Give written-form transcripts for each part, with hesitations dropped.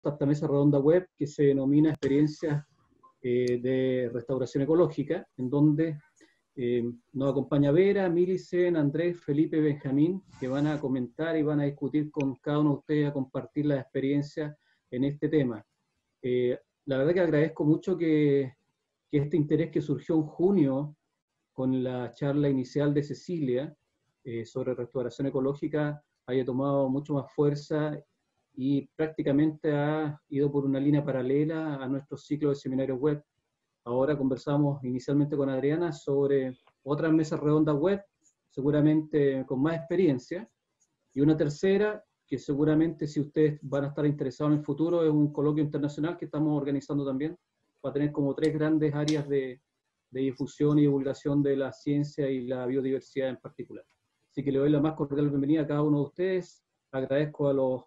a esta mesa redonda web que se denomina Experiencias de Restauración Ecológica, en donde nos acompaña Vera, Milicen, Andrés, Felipe, Benjamín, que van a comentar y van a discutir con cada uno de ustedes, a compartir las experiencias en este tema. La verdad que agradezco mucho que este interés que surgió en junio con la charla inicial de Cecilia sobre restauración ecológica haya tomado mucho más fuerza y prácticamente ha ido por una línea paralela a nuestro ciclo de seminarios web. Ahora conversamos inicialmente con Adriana sobre otras mesas redondas web, seguramente con más experiencia, y una tercera, que seguramente si ustedes van a estar interesados en el futuro, es un coloquio internacional que estamos organizando también. Va a tener como 3 grandes áreas de difusión y divulgación de la ciencia y la biodiversidad en particular. Así que le doy la más cordial bienvenida a cada uno de ustedes. Agradezco a los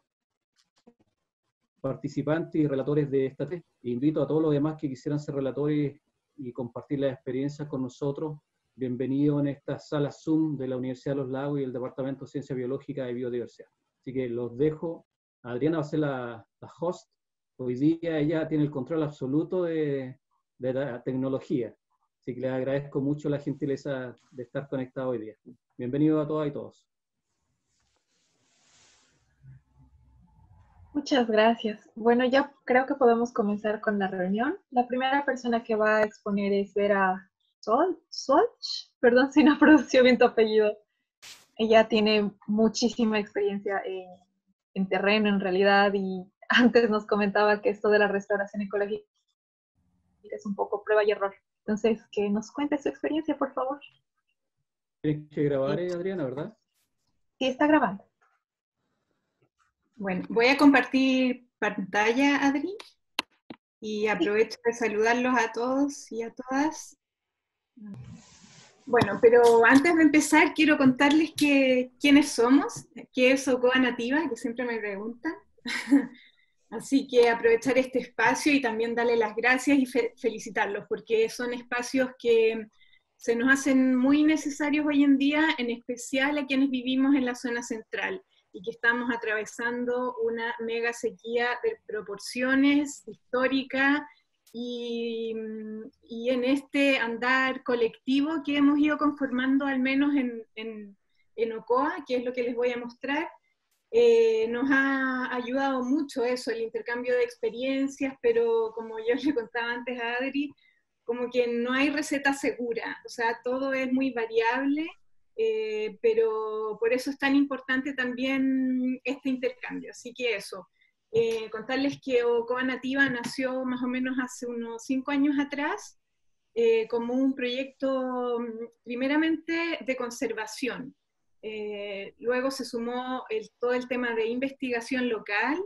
participantes y relatores de esta TED. Invito a todos los demás que quisieran ser relatores y compartir las experiencias con nosotros. Bienvenidos en esta sala Zoom de la Universidad de Los Lagos y el Departamento de Ciencia Biológica y Biodiversidad. Así que los dejo. Adriana va a ser la host. Hoy día ella tiene el control absoluto de la tecnología. Así que les agradezco mucho la gentileza de estar conectado hoy día. Bienvenidos a todas y todos. Muchas gracias. Bueno, ya creo que podemos comenzar con la reunión. La primera persona que va a exponer es Vera Solch. Perdón si no pronuncio bien tu apellido. Ella tiene muchísima experiencia en terreno, en realidad, y antes nos comentaba que esto de la restauración ecológica es un poco prueba y error. Entonces, que nos cuente su experiencia, por favor. Tienes que grabar, Adriana, ¿verdad? Sí, está grabando. Bueno, voy a compartir pantalla, Adri, y aprovecho de saludarlos a todos y a todas. Bueno, pero antes de empezar quiero contarles quiénes somos, qué es Ocoa Nativa, que siempre me preguntan. Así que aprovechar este espacio y también darle las gracias y felicitarlos, porque son espacios que se nos hacen muy necesarios hoy en día, en especial a quienes vivimos en la zona central y que estamos atravesando una mega sequía de proporciones históricas y en este andar colectivo que hemos ido conformando, al menos en Ocoa, que es lo que les voy a mostrar. Nos ha ayudado mucho eso, el intercambio de experiencias, pero como yo le contaba antes a Adri, como que no hay receta segura, o sea, todo es muy variable, pero por eso es tan importante también este intercambio. Así que eso, contarles que Ocoa Nativa nació más o menos hace unos 5 años atrás, como un proyecto primeramente de conservación. Luego se sumó todo el tema de investigación local,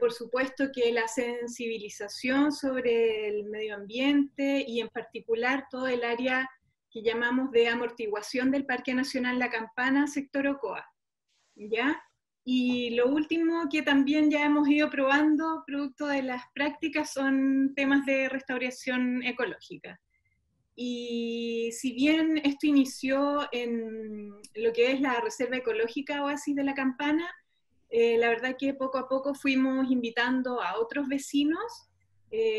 por supuesto que la sensibilización sobre el medio ambiente y en particular todo el área que llamamos de amortiguación del Parque Nacional La Campana, sector Ocoa, ¿ya? Y lo último que también ya hemos ido probando, producto de las prácticas, son temas de restauración ecológica. Y si bien esto inició en lo que es la Reserva Ecológica Oasis de La Campana, la verdad que poco a poco fuimos invitando a otros vecinos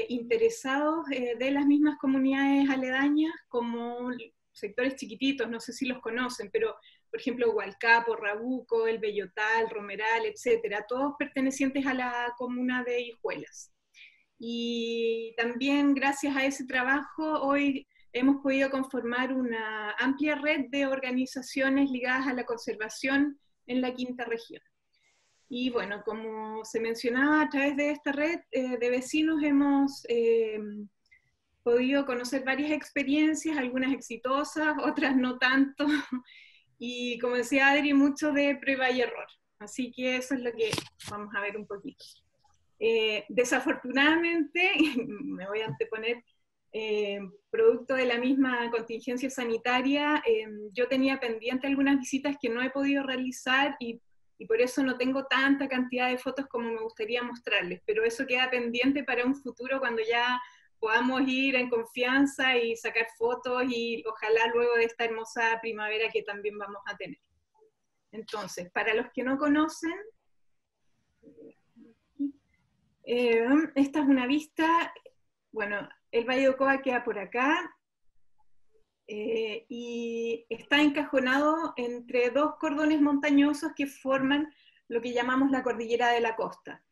interesados de las mismas comunidades aledañas, como sectores chiquititos, no sé si los conocen, pero por ejemplo Hualcapo, Rabuco, El Bellotal, Romeral, etcétera, todos pertenecientes a la comuna de Hijuelas. Y también gracias a ese trabajo hoy hemos podido conformar una amplia red de organizaciones ligadas a la conservación en la quinta región. Y bueno, como se mencionaba, a través de esta red de vecinos hemos podido conocer varias experiencias, algunas exitosas, otras no tanto, y como decía Adri, mucho de prueba y error. Así que eso es lo que vamos a ver un poquito. Desafortunadamente, me voy a anteponer, producto de la misma contingencia sanitaria, yo tenía pendiente algunas visitas que no he podido realizar y por eso no tengo tanta cantidad de fotos como me gustaría mostrarles, pero eso queda pendiente para un futuro cuando ya podamos ir en confianza y sacar fotos y ojalá luego de esta hermosa primavera que también vamos a tener. Entonces, para los que no conocen, Esta es una vista, bueno, el Valle de Ocoa queda por acá, y está encajonado entre dos cordones montañosos que forman lo que llamamos la cordillera de la costa.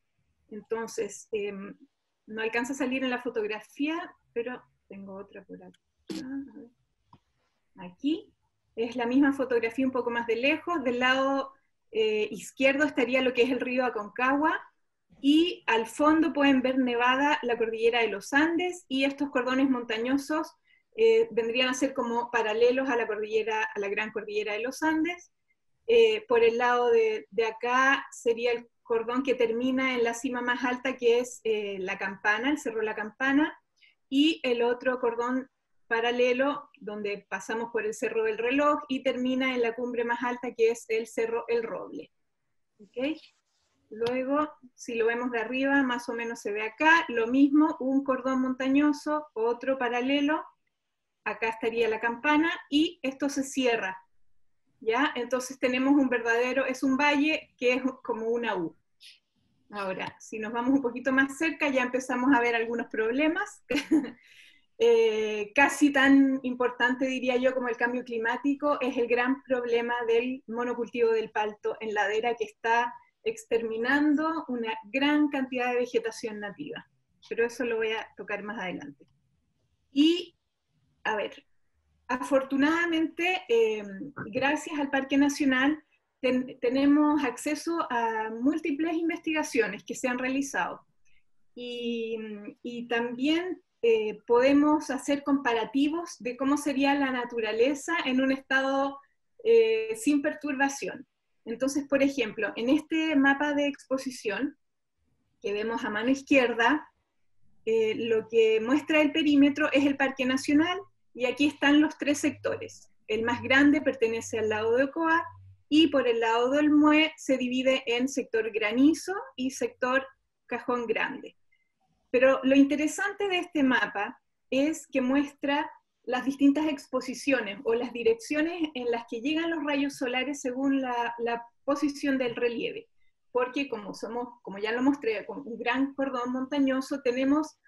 Entonces, no alcanza a salir en la fotografía, pero tengo otra por acá. Aquí es la misma fotografía un poco más de lejos. Del lado izquierdo estaría lo que es el río Aconcagua, y al fondo pueden ver nevada la cordillera de los Andes, y estos cordones montañosos vendrían a ser como paralelos a la cordillera, a la gran cordillera de los Andes. Por el lado de acá sería el cordón que termina en la cima más alta, que es La Campana, el Cerro La Campana, y el otro cordón paralelo, donde pasamos por el Cerro del Reloj, y termina en la cumbre más alta, que es el Cerro El Roble. ¿Okay? Luego, si lo vemos de arriba, más o menos se ve acá, lo mismo, un cordón montañoso, otro paralelo, acá estaría La Campana, y esto se cierra, ¿ya? Entonces tenemos un verdadero, es un valle que es como una U. Ahora, si nos vamos un poquito más cerca, ya empezamos a ver algunos problemas, casi tan importante, diría yo, como el cambio climático, es el gran problema del monocultivo del palto en ladera, que está exterminando una gran cantidad de vegetación nativa. Pero eso lo voy a tocar más adelante. Y, a ver, afortunadamente, gracias al Parque Nacional, tenemos acceso a múltiples investigaciones que se han realizado. Y también podemos hacer comparativos de cómo sería la naturaleza en un estado sin perturbación. Entonces, por ejemplo, en este mapa de exposición que vemos a mano izquierda, lo que muestra el perímetro es el Parque Nacional, y aquí están los tres sectores. El más grande pertenece al lado de Ocoa, y por el lado del Olmué se divide en sector Granizo y sector Cajón Grande. Pero lo interesante de este mapa es que muestra las distintas exposiciones o las direcciones en las que llegan los rayos solares según la posición del relieve. Porque como ya lo mostré, con un gran cordón montañoso, tenemos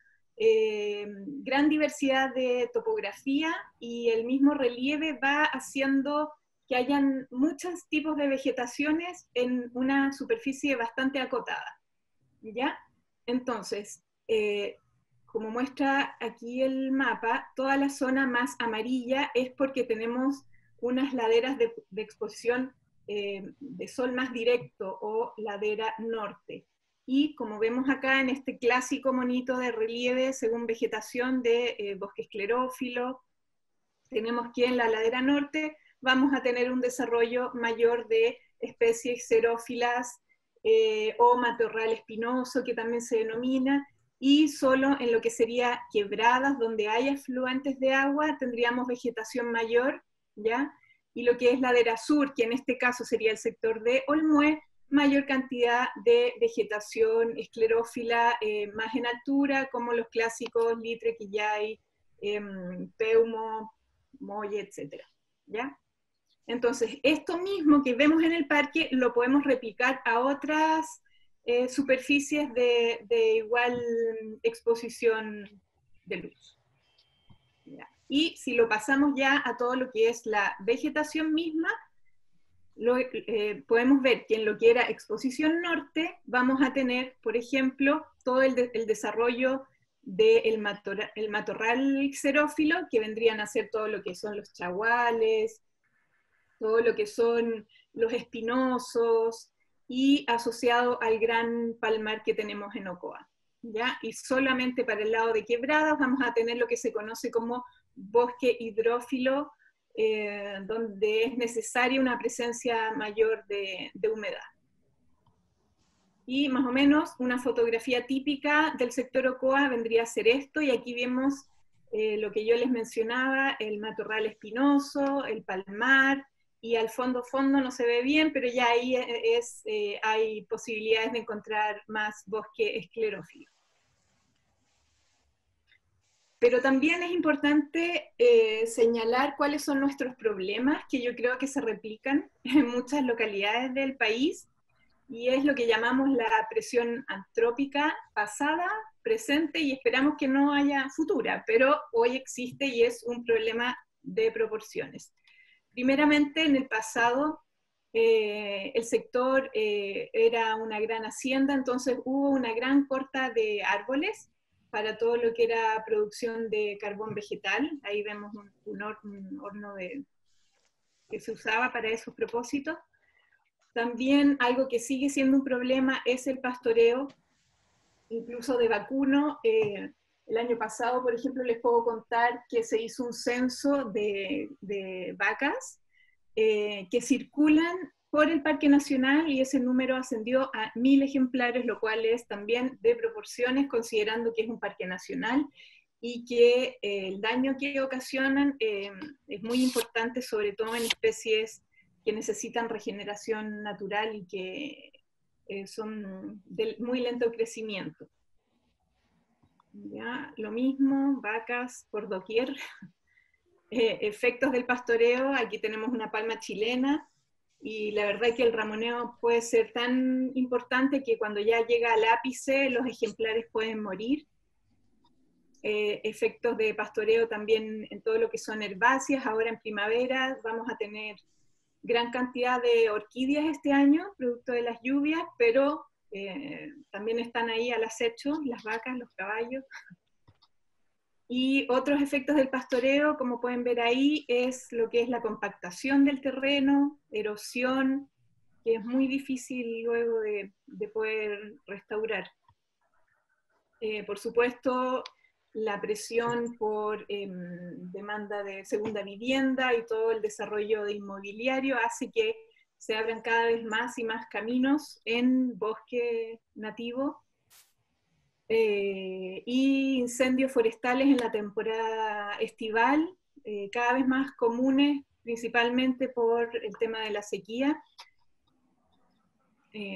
gran diversidad de topografía, y el mismo relieve va haciendo que hayan muchos tipos de vegetaciones en una superficie bastante acotada, ¿ya? Entonces, como muestra aquí el mapa, toda la zona más amarilla es porque tenemos unas laderas de exposición de sol más directo, o ladera norte. Y como vemos acá en este clásico monito de relieve según vegetación de bosque esclerófilo, tenemos que en la ladera norte vamos a tener un desarrollo mayor de especies xerófilas o matorral espinoso, que también se denomina, y solo en lo que sería quebradas, donde hay afluentes de agua, tendríamos vegetación mayor, ¿ya? Y lo que es ladera sur, que en este caso sería el sector de Olmué, mayor cantidad de vegetación esclerófila, más en altura, como los clásicos litre, quillay, peumo, molle, etc. ¿Ya? Entonces, esto mismo que vemos en el parque lo podemos replicar a otras superficies de igual exposición de luz. ¿Ya? Y si lo pasamos ya a todo lo que es la vegetación misma, podemos ver que en lo que era exposición norte vamos a tener, por ejemplo, todo el desarrollo del matorral xerófilo, que vendrían a ser todo lo que son los chaguales, todo lo que son los espinosos, y asociado al gran palmar que tenemos en Ocoa, ¿ya? Y solamente para el lado de quebradas vamos a tener lo que se conoce como bosque hidrófilo, donde es necesaria una presencia mayor de humedad. Y más o menos una fotografía típica del sector Ocoa vendría a ser esto, y aquí vemos lo que yo les mencionaba, el matorral espinoso, el palmar, y al fondo no se ve bien, pero ya ahí hay posibilidades de encontrar más bosque esclerófilo. Pero también es importante señalar cuáles son nuestros problemas, que yo creo que se replican en muchas localidades del país, y es lo que llamamos la presión antrópica pasada, presente, y esperamos que no haya futura, pero hoy existe y es un problema de proporciones. Primeramente, en el pasado, el sector era una gran hacienda, entonces hubo una gran corta de árboles para todo lo que era producción de carbón vegetal. Ahí vemos un horno que se usaba para esos propósitos. También algo que sigue siendo un problema es el pastoreo, incluso de vacuno. El año pasado, por ejemplo, les puedo contar que se hizo un censo de vacas que circulan por el Parque Nacional y ese número ascendió a 1000 ejemplares, lo cual es también de proporciones, considerando que es un parque nacional y que el daño que ocasionan es muy importante, sobre todo en especies que necesitan regeneración natural y que son de muy lento crecimiento. Ya, lo mismo, vacas por doquier. Efectos del pastoreo, aquí tenemos una palma chilena, y la verdad es que el ramoneo puede ser tan importante que cuando ya llega al ápice los ejemplares pueden morir. Efectos de pastoreo también en todo lo que son herbáceas. Ahora en primavera vamos a tener gran cantidad de orquídeas este año, producto de las lluvias, pero también están ahí al acecho las vacas, los caballos. Y otros efectos del pastoreo, como pueden ver ahí, es lo que es la compactación del terreno, erosión, que es muy difícil luego de poder restaurar. Por supuesto, la presión por demanda de segunda vivienda y todo el desarrollo de inmobiliario hace que se abran cada vez más y más caminos en bosque nativo, y incendios forestales en la temporada estival, cada vez más comunes, principalmente por el tema de la sequía,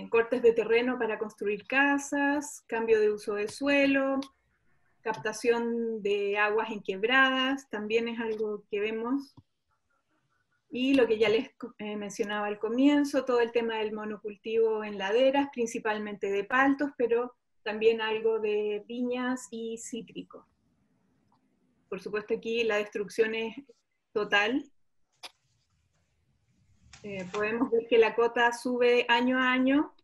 cortes de terreno para construir casas, cambio de uso de suelo, captación de aguas en quebradas, también es algo que vemos. Y lo que ya les mencionaba al comienzo, todo el tema del monocultivo en laderas, principalmente de paltos, pero también algo de viñas y cítricos. Por supuesto aquí la destrucción es total. Podemos ver que la cota sube año a año,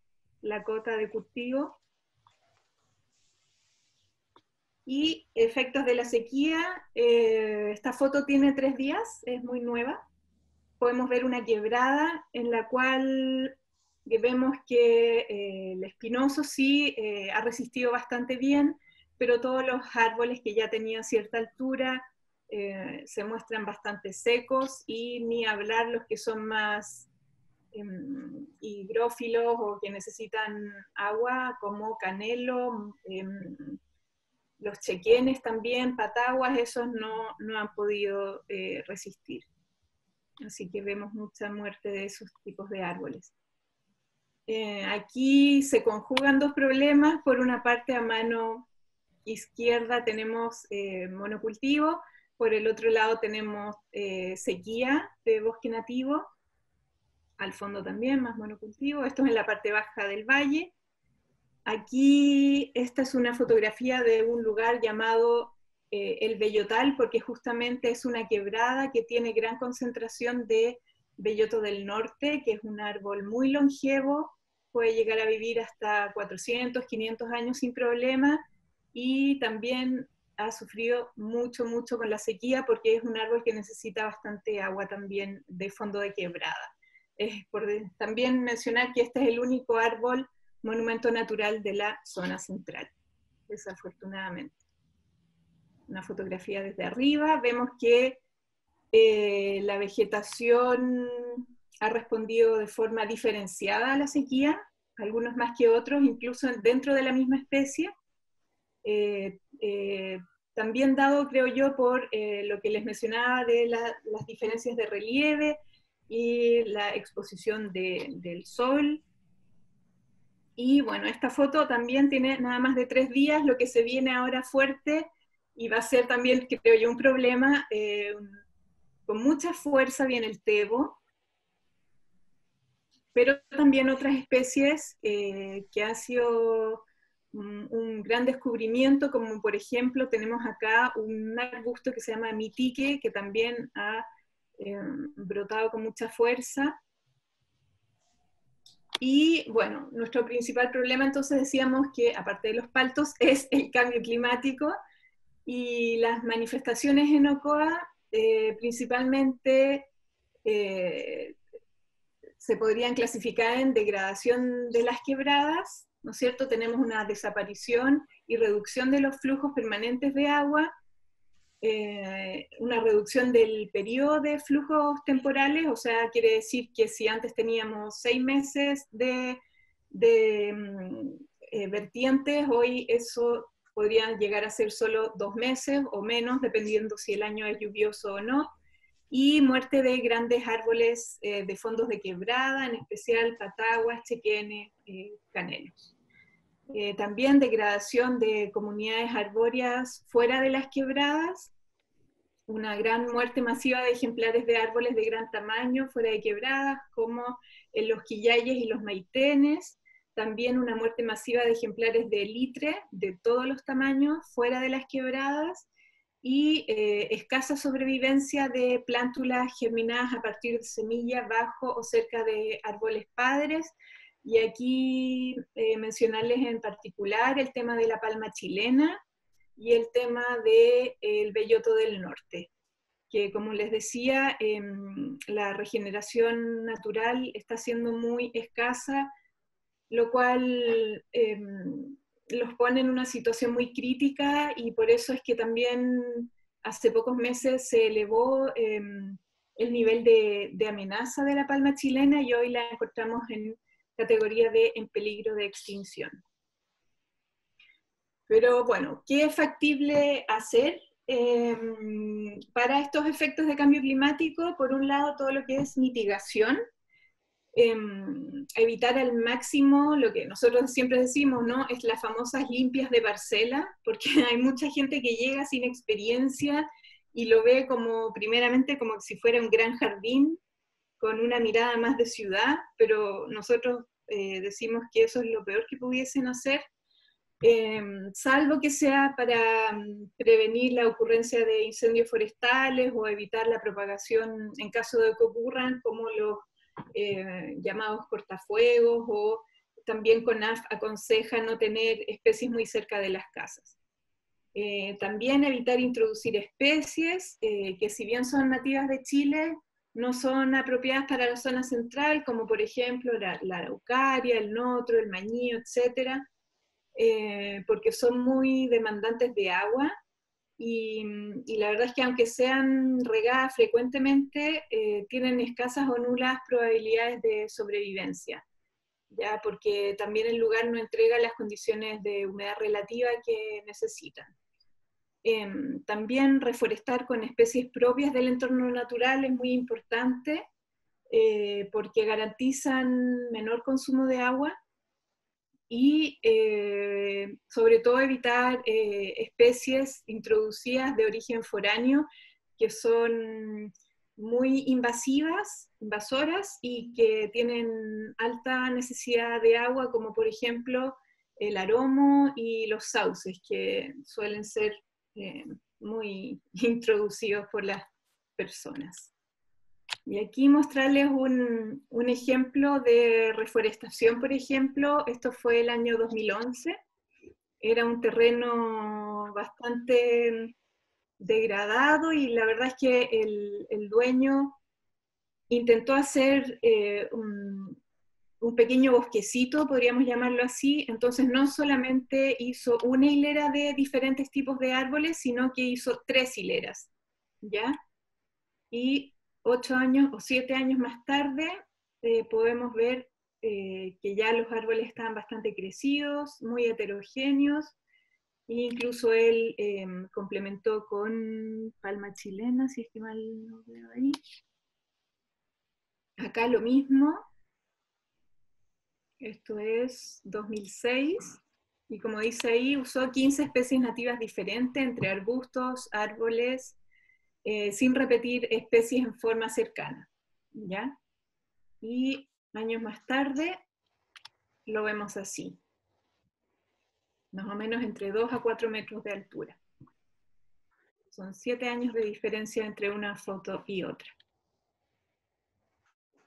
la cota de cultivo. Y efectos de la sequía, esta foto tiene 3 días, es muy nueva. Podemos ver una quebrada en la cual vemos que el espinoso sí ha resistido bastante bien, pero todos los árboles que ya tenían cierta altura se muestran bastante secos, y ni hablar los que son más higrófilos o que necesitan agua, como canelo, los chequenes también, pataguas, esos no han podido resistir. Así que vemos mucha muerte de esos tipos de árboles. Aquí se conjugan dos problemas. Por una parte, a mano izquierda tenemos monocultivo, por el otro lado tenemos sequía de bosque nativo, al fondo también más monocultivo. Esto es en la parte baja del valle. Aquí esta es una fotografía de un lugar llamado El Bellotal, porque justamente es una quebrada que tiene gran concentración de belloto del norte, que es un árbol muy longevo, puede llegar a vivir hasta 400, 500 años sin problema, y también ha sufrido mucho con la sequía, porque es un árbol que necesita bastante agua también de fondo de quebrada. También mencionar que este es el único árbol monumento natural de la zona central, desafortunadamente. Una fotografía desde arriba, vemos que la vegetación ha respondido de forma diferenciada a la sequía, algunos más que otros, incluso dentro de la misma especie. También dado, creo yo, por lo que les mencionaba de las diferencias de relieve y la exposición del sol. Y bueno, esta foto también tiene nada más de 3 días, lo que se viene ahora fuerte, y va a ser también, creo yo, un problema. Con mucha fuerza viene el tebo. pero también otras especies que ha sido un gran descubrimiento, como por ejemplo tenemos acá un arbusto que se llama mitique, que también ha brotado con mucha fuerza. Y bueno, nuestro principal problema entonces decíamos que, aparte de los paltos, es el cambio climático, y las manifestaciones en Ocoa principalmente se podrían clasificar en degradación de las quebradas, ¿no es cierto? Tenemos una desaparición y reducción de los flujos permanentes de agua, una reducción del periodo de flujos temporales, o sea, quiere decir que si antes teníamos 6 meses de vertientes, hoy eso podría llegar a ser solo 2 meses o menos, dependiendo si el año es lluvioso o no, y muerte de grandes árboles de fondos de quebrada, en especial pataguas, chequenes, canelos. También degradación de comunidades arbóreas fuera de las quebradas, una gran muerte masiva de ejemplares de árboles de gran tamaño fuera de quebradas, como en los quillayes y los maitenes, también una muerte masiva de ejemplares de litre de todos los tamaños fuera de las quebradas, y escasa sobrevivencia de plántulas germinadas a partir de semillas bajo o cerca de árboles padres. Y aquí mencionarles en particular el tema de la palma chilena y el tema del belloto del norte, que como les decía, la regeneración natural está siendo muy escasa, lo cual los pone en una situación muy crítica, y por eso es que también hace pocos meses se elevó el nivel de amenaza de la palma chilena, y hoy la encontramos en categoría de en peligro de extinción. Pero bueno, ¿qué es factible hacer para estos efectos de cambio climático? Por un lado, todo lo que es mitigación, evitar al máximo lo que nosotros siempre decimos, ¿no? Es las famosas limpias de parcela, porque hay mucha gente que llega sin experiencia y lo ve como, primeramente, como si fuera un gran jardín, con una mirada más de ciudad, pero nosotros decimos que eso es lo peor que pudiesen hacer, salvo que sea para prevenir la ocurrencia de incendios forestales o evitar la propagación en caso de que ocurran, como los llamados cortafuegos, o también CONAF aconseja no tener especies muy cerca de las casas. También evitar introducir especies que, si bien son nativas de Chile, no son apropiadas para la zona central, como por ejemplo la araucaria, el notro, el mañío, etc., porque son muy demandantes de agua, y la verdad es que aunque sean regadas frecuentemente, tienen escasas o nulas probabilidades de sobrevivencia, ¿ya? Porque también el lugar no entrega las condiciones de humedad relativa que necesitan. También reforestar con especies propias del entorno natural es muy importante, porque garantizan menor consumo de agua, y sobre todo evitar especies introducidas de origen foráneo, que son muy invasoras, y que tienen alta necesidad de agua, como por ejemplo el aromo y los sauces, que suelen ser muy introducidos por las personas. Y aquí mostrarles un ejemplo de reforestación, por ejemplo. Esto fue el año 2011. Era un terreno bastante degradado, y la verdad es que el dueño intentó hacer un pequeño bosquecito, podríamos llamarlo así. Entonces no solamente hizo una hilera de diferentes tipos de árboles, sino que hizo 3 hileras, ¿ya? Y 8 años o 7 años más tarde podemos ver que ya los árboles estaban bastante crecidos, muy heterogéneos, e incluso él complementó con palma chilena, si es que mal no veo ahí. Acá lo mismo, esto es 2006, y como dice ahí, usó 15 especies nativas diferentes, entre arbustos, árboles, sin repetir especies en forma cercana, ¿ya? Y años más tarde, lo vemos así. Más o menos entre 2 a 4 metros de altura. Son 7 años de diferencia entre una foto y otra.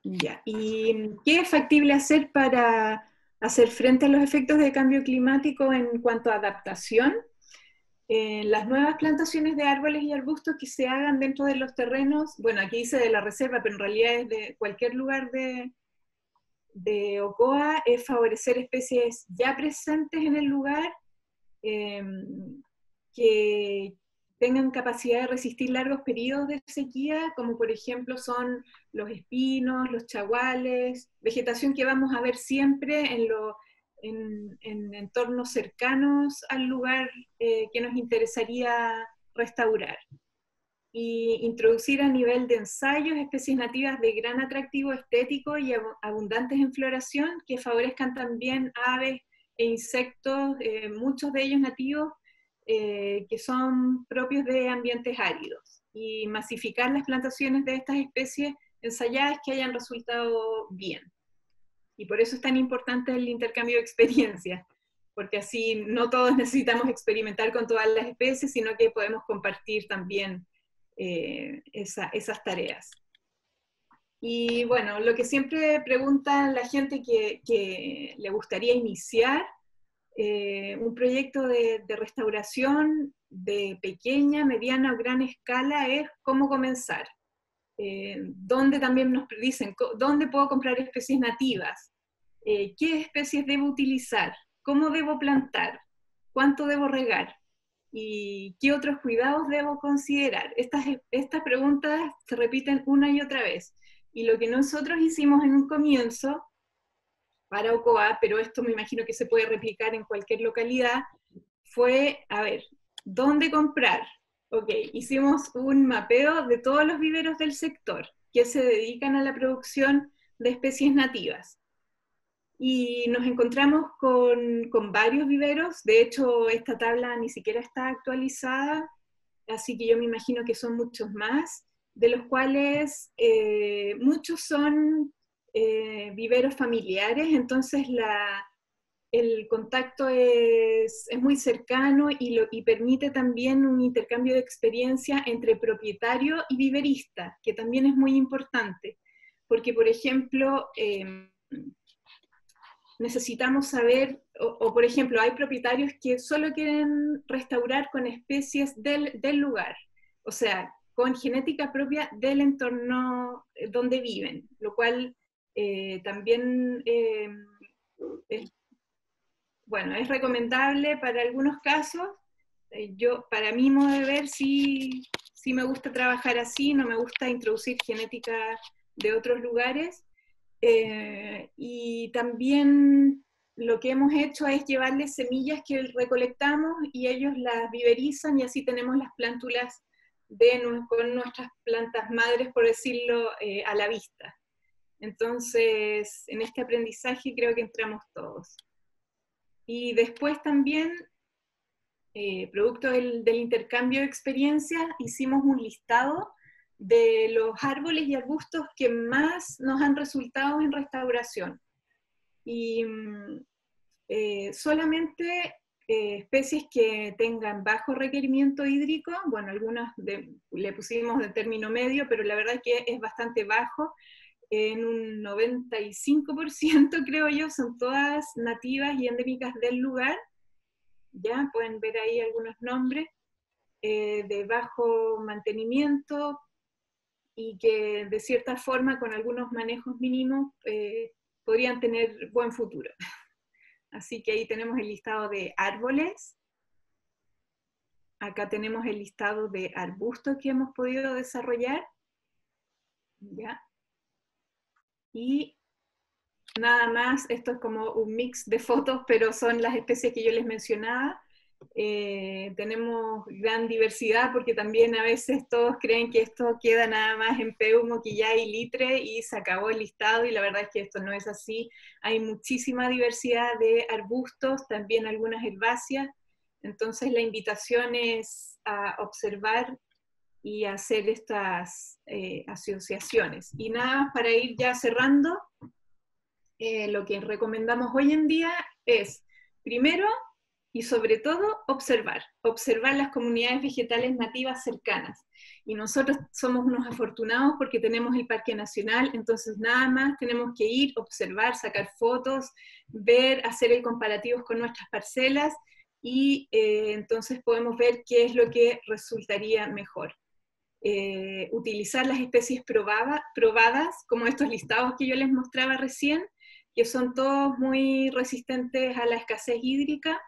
Ya. ¿Y qué es factible hacer para hacer frente a los efectos de cambio climático en cuanto a adaptación? Las nuevas plantaciones de árboles y arbustos que se hagan dentro de los terrenos, bueno, aquí dice de la reserva, pero en realidad es de cualquier lugar de Ocoa, es favorecer especies ya presentes en el lugar, que tengan capacidad de resistir largos periodos de sequía, como por ejemplo son los espinos, los chaguales, vegetación que vamos a ver siempre en entornos cercanos al lugar que nos interesaría restaurar. Y introducir a nivel de ensayos especies nativas de gran atractivo estético y abundantes en floración, que favorezcan también aves e insectos, muchos de ellos nativos, que son propios de ambientes áridos, y masificar las plantaciones de estas especies ensayadas que hayan resultado bien. Y por eso es tan importante el intercambio de experiencias, porque así no todos necesitamos experimentar con todas las especies, sino que podemos compartir también esas tareas. Y bueno, lo que siempre preguntan la gente que le gustaría iniciar un proyecto de restauración de pequeña, mediana o gran escala es cómo comenzar. Donde también nos dicen, ¿dónde puedo comprar especies nativas? ¿Qué especies debo utilizar? ¿Cómo debo plantar? ¿Cuánto debo regar? ¿Y qué otros cuidados debo considerar? Estas preguntas se repiten una y otra vez. Y lo que nosotros hicimos en un comienzo para Ocoa, pero esto me imagino que se puede replicar en cualquier localidad, fue, a ver, ¿dónde comprar? Ok, hicimos un mapeo de todos los viveros del sector que se dedican a la producción de especies nativas. Y nos encontramos con varios viveros. De hecho, esta tabla ni siquiera está actualizada, así que yo me imagino que son muchos más, de los cuales muchos son viveros familiares, entonces el contacto es muy cercano y permite también un intercambio de experiencia entre propietario y viverista, que también es muy importante, porque por ejemplo, necesitamos saber, o por ejemplo, hay propietarios que solo quieren restaurar con especies del lugar, o sea, con genética propia del entorno donde viven, lo cual también bueno, es recomendable para algunos casos. Para mi modo de ver, sí me gusta trabajar así, no me gusta introducir genética de otros lugares. Y también lo que hemos hecho es llevarles semillas que recolectamos y ellos las viverizan, y así tenemos las plántulas con nuestras plantas madres, por decirlo, a la vista. Entonces, en este aprendizaje creo que entramos todos. Y después también, producto del intercambio de experiencias, hicimos un listado de los árboles y arbustos que más nos han resultado en restauración. Y solamente especies que tengan bajo requerimiento hídrico, bueno, algunas le pusimos de término medio, pero la verdad es que es bastante bajo, en un 95% creo yo, son todas nativas y endémicas del lugar. Ya pueden ver ahí algunos nombres, de bajo mantenimiento, y que de cierta forma con algunos manejos mínimos podrían tener buen futuro. Así que ahí tenemos el listado de árboles. Acá tenemos el listado de arbustos que hemos podido desarrollar. ¿Ya? Y nada más, esto es como un mix de fotos, pero son las especies que yo les mencionaba. Tenemos gran diversidad, porque también a veces todos creen que esto queda nada más en Peumo, Quillay y Litre y se acabó el listado, y la verdad es que esto no es así. Hay muchísima diversidad de arbustos, también algunas herbáceas, entonces la invitación es a observar y a hacer estas asociaciones. Y nada más para ir ya cerrando, lo que recomendamos hoy en día es, primero y sobre todo, observar las comunidades vegetales nativas cercanas. Y nosotros somos unos afortunados porque tenemos el Parque Nacional, entonces nada más tenemos que ir, observar, sacar fotos, ver, hacer el comparativo con nuestras parcelas, y entonces podemos ver qué es lo que resultaría mejor. Utilizar las especies probadas, como estos listados que yo les mostraba recién, que son todos muy resistentes a la escasez hídrica.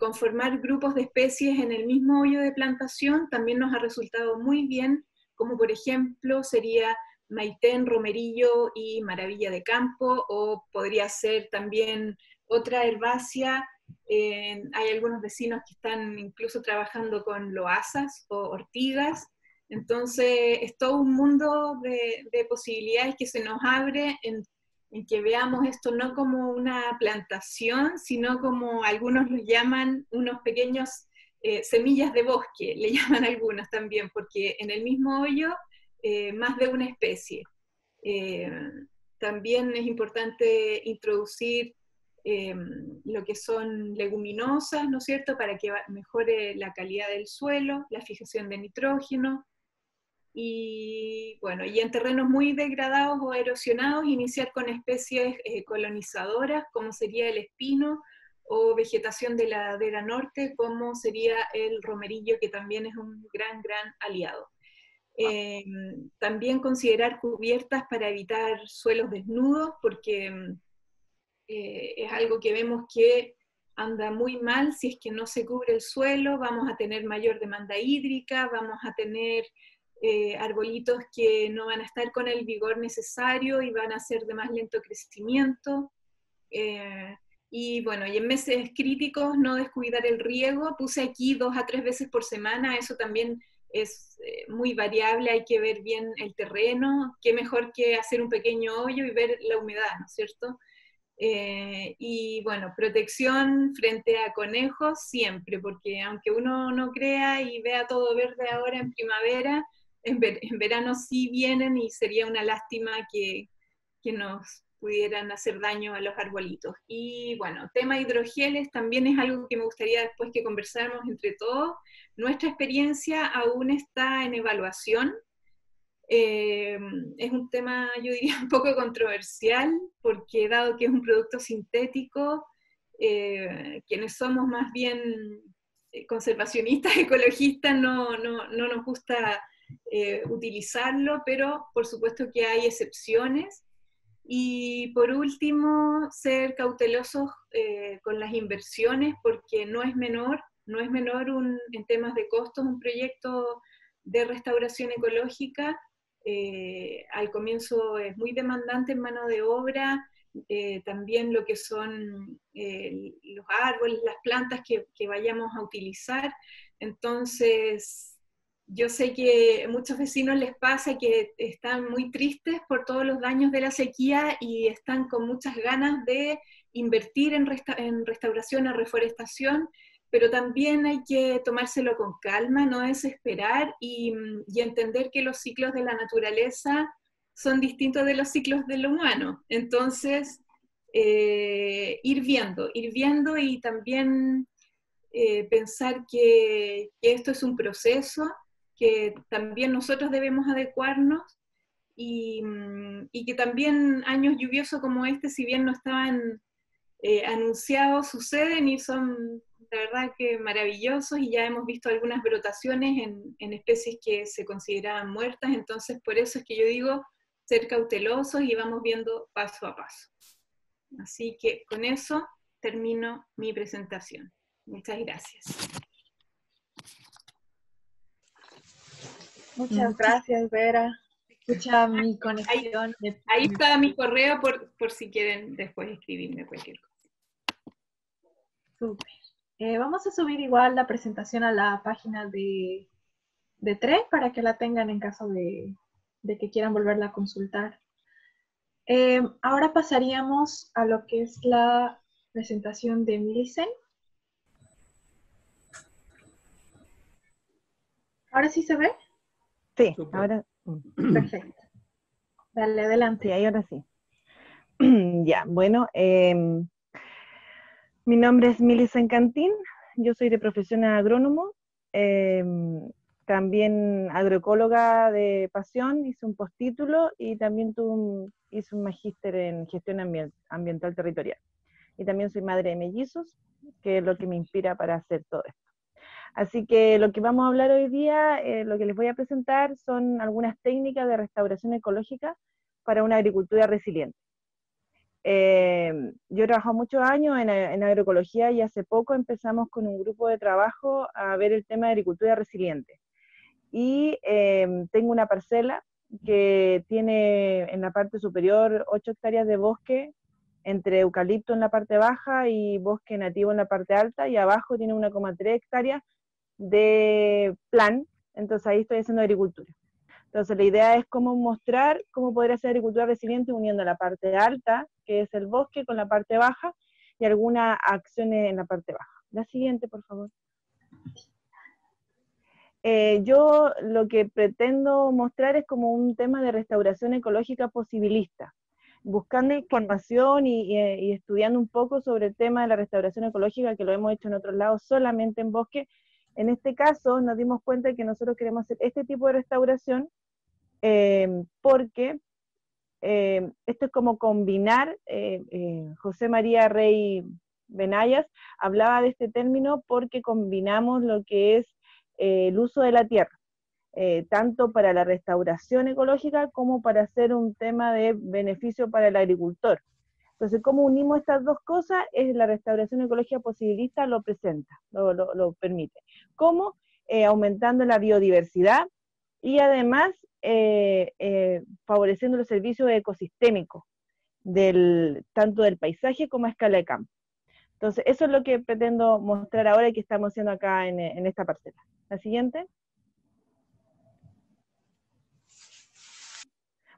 Conformar grupos de especies en el mismo hoyo de plantación también nos ha resultado muy bien, como por ejemplo sería maitén, romerillo y maravilla de campo, o podría ser también otra herbácea. Hay algunos vecinos que están incluso trabajando con loazas o ortigas. Entonces es todo un mundo de posibilidades que se nos abre en que veamos esto no como una plantación, sino como algunos los llaman unos pequeños semillas de bosque, le llaman algunos también, porque en el mismo hoyo más de una especie. También es importante introducir lo que son leguminosas, ¿no es cierto?, para que mejore la calidad del suelo, la fijación de nitrógeno. Y bueno, y en terrenos muy degradados o erosionados, iniciar con especies colonizadoras, como sería el espino, o vegetación de la ladera norte, como sería el romerillo, que también es un gran aliado. También considerar cubiertas para evitar suelos desnudos, porque es algo que vemos que anda muy mal. Si es que no se cubre el suelo, vamos a tener mayor demanda hídrica, vamos a tener arbolitos que no van a estar con el vigor necesario y van a ser de más lento crecimiento. Y bueno, y en meses críticos no descuidar el riego. Puse aquí 2 a 3 veces por semana, eso también es muy variable, hay que ver bien el terreno, qué mejor que hacer un pequeño hoyo y ver la humedad, ¿no es cierto? Y bueno, protección frente a conejos siempre, porque aunque uno no crea y vea todo verde ahora en primavera, en verano sí vienen, y sería una lástima que nos pudieran hacer daño a los arbolitos. Y bueno, tema hidrogeles también es algo que me gustaría después que conversáramos entre todos. Nuestra experiencia aún está en evaluación. Es un tema, yo diría, un poco controversial, porque dado que es un producto sintético, quienes somos más bien conservacionistas, ecologistas, no nos gusta utilizarlo, pero por supuesto que hay excepciones. Y por último, ser cautelosos con las inversiones, porque no es menor en temas de costos un proyecto de restauración ecológica. Al comienzo es muy demandante en mano de obra, también lo que son los árboles, las plantas que vayamos a utilizar. Entonces, yo sé que a muchos vecinos les pasa que están muy tristes por todos los daños de la sequía y están con muchas ganas de invertir en restauración o reforestación, pero también hay que tomárselo con calma, no desesperar, y entender que los ciclos de la naturaleza son distintos de los ciclos del humano. Entonces, ir viendo y también pensar que esto es un proceso, que también nosotros debemos adecuarnos, y que también años lluviosos como este, si bien no estaban anunciados, suceden y son la verdad que maravillosos, y ya hemos visto algunas brotaciones en especies que se consideraban muertas. Entonces por eso es que yo digo ser cautelosos y vamos viendo paso a paso. Así que con eso termino mi presentación. Muchas gracias. Muchas gracias, Vera. Escucha mi conexión. Ahí está mi correo por si quieren después escribirme cualquier cosa. Súper. Vamos a subir igual la presentación a la página de TRE para que la tengan en caso de que quieran volverla a consultar. Ahora pasaríamos a lo que es la presentación de Millicent. ¿Ahora sí se ve? Sí, ahora. Perfecto. Dale, adelante. Sí, ahí ahora sí. Ya, bueno, mi nombre es Millicent Cantín, yo soy de profesión agrónomo, también agroecóloga de pasión, hice un postítulo y también hice un magíster en gestión ambiental territorial. Y también soy madre de mellizos, que es lo que me inspira para hacer todo esto. Así que lo que vamos a hablar hoy día, lo que les voy a presentar son algunas técnicas de restauración ecológica para una agricultura resiliente. Yo he trabajado muchos años en agroecología y hace poco empezamos con un grupo de trabajo a ver el tema de agricultura resiliente. Y tengo una parcela que tiene en la parte superior 8 hectáreas de bosque, entre eucalipto en la parte baja y bosque nativo en la parte alta, y abajo tiene 1,3 hectáreas de plan, entonces ahí estoy haciendo agricultura. Entonces la idea es cómo mostrar cómo poder hacer agricultura resiliente uniendo la parte alta, que es el bosque, con la parte baja, y algunas acciones en la parte baja. La siguiente, por favor. Yo lo que pretendo mostrar es como un tema de restauración ecológica posibilista, buscando información y estudiando un poco sobre el tema de la restauración ecológica, que lo hemos hecho en otros lados solamente en bosque. En este caso nos dimos cuenta de que nosotros queremos hacer este tipo de restauración porque esto es como combinar, José María Rey Benayas hablaba de este término porque combinamos lo que es el uso de la tierra, tanto para la restauración ecológica como para hacer un tema de beneficio para el agricultor. Entonces, ¿cómo unimos estas dos cosas? Es la restauración ecológica posibilista lo presenta, lo permite. ¿Cómo? Aumentando la biodiversidad y además favoreciendo los servicios ecosistémicos, tanto del paisaje como a escala de campo. Entonces, eso es lo que pretendo mostrar ahora y que estamos haciendo acá en esta parcela. La siguiente.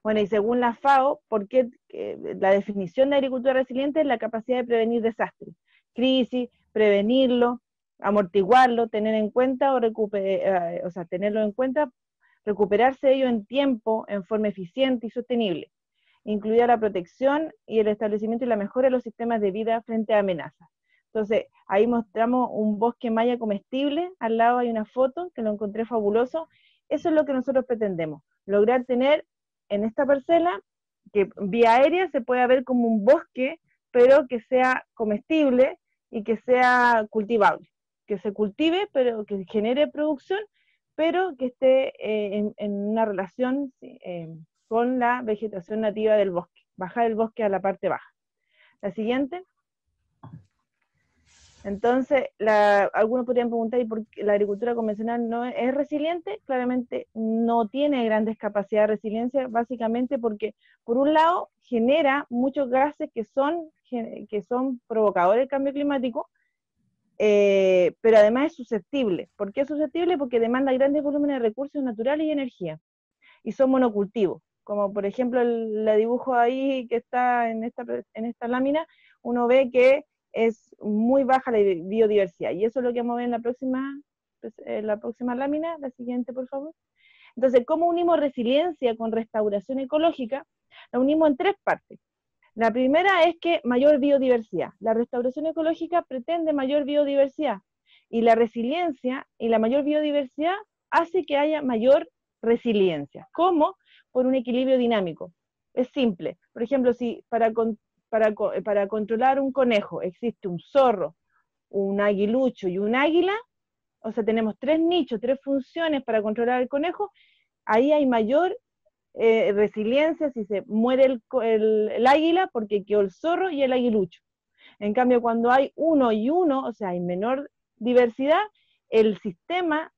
Bueno, y según la FAO, porque la definición de agricultura resiliente es la capacidad de prevenir desastres, crisis, prevenirlo, amortiguarlo, tener en cuenta tenerlo en cuenta, recuperarse de ello en tiempo, en forma eficiente y sostenible, incluida la protección y el establecimiento y la mejora de los sistemas de vida frente a amenazas. Entonces, ahí mostramos un bosque maya comestible, al lado hay una foto que lo encontré fabuloso. Eso es lo que nosotros pretendemos, lograr tener en esta parcela, que vía aérea se pueda ver como un bosque, pero que sea comestible y que sea cultivable, que se cultive, pero que genere producción, pero que esté en una relación con la vegetación nativa del bosque, bajar el bosque a la parte baja. La siguiente. Entonces, algunos podrían preguntar, ¿y por qué la agricultura convencional no es resiliente? Claramente no tiene grandes capacidades de resiliencia, básicamente porque, por un lado, genera muchos gases que son provocadores del cambio climático, pero además es susceptible. ¿Por qué es susceptible? Porque demanda grandes volúmenes de recursos naturales y energía, y son monocultivos. Como por ejemplo el dibujo ahí que está en esta lámina, uno ve que es muy baja la biodiversidad, y eso es lo que vamos a ver en la próxima lámina, la siguiente por favor. Entonces, ¿cómo unimos resiliencia con restauración ecológica? La unimos en 3 partes. La primera es que mayor biodiversidad. La restauración ecológica pretende mayor biodiversidad, y la resiliencia y la mayor biodiversidad hace que haya mayor resiliencia. ¿Cómo? Por un equilibrio dinámico. Es simple. Por ejemplo, si para controlar un conejo existe un zorro, un aguilucho y un águila, o sea, tenemos 3 nichos, 3 funciones para controlar el conejo, ahí hay mayor resiliencia si se muere el águila porque quedó el zorro y el aguilucho. En cambio, cuando hay uno y uno, o sea, hay menor diversidad, el sistema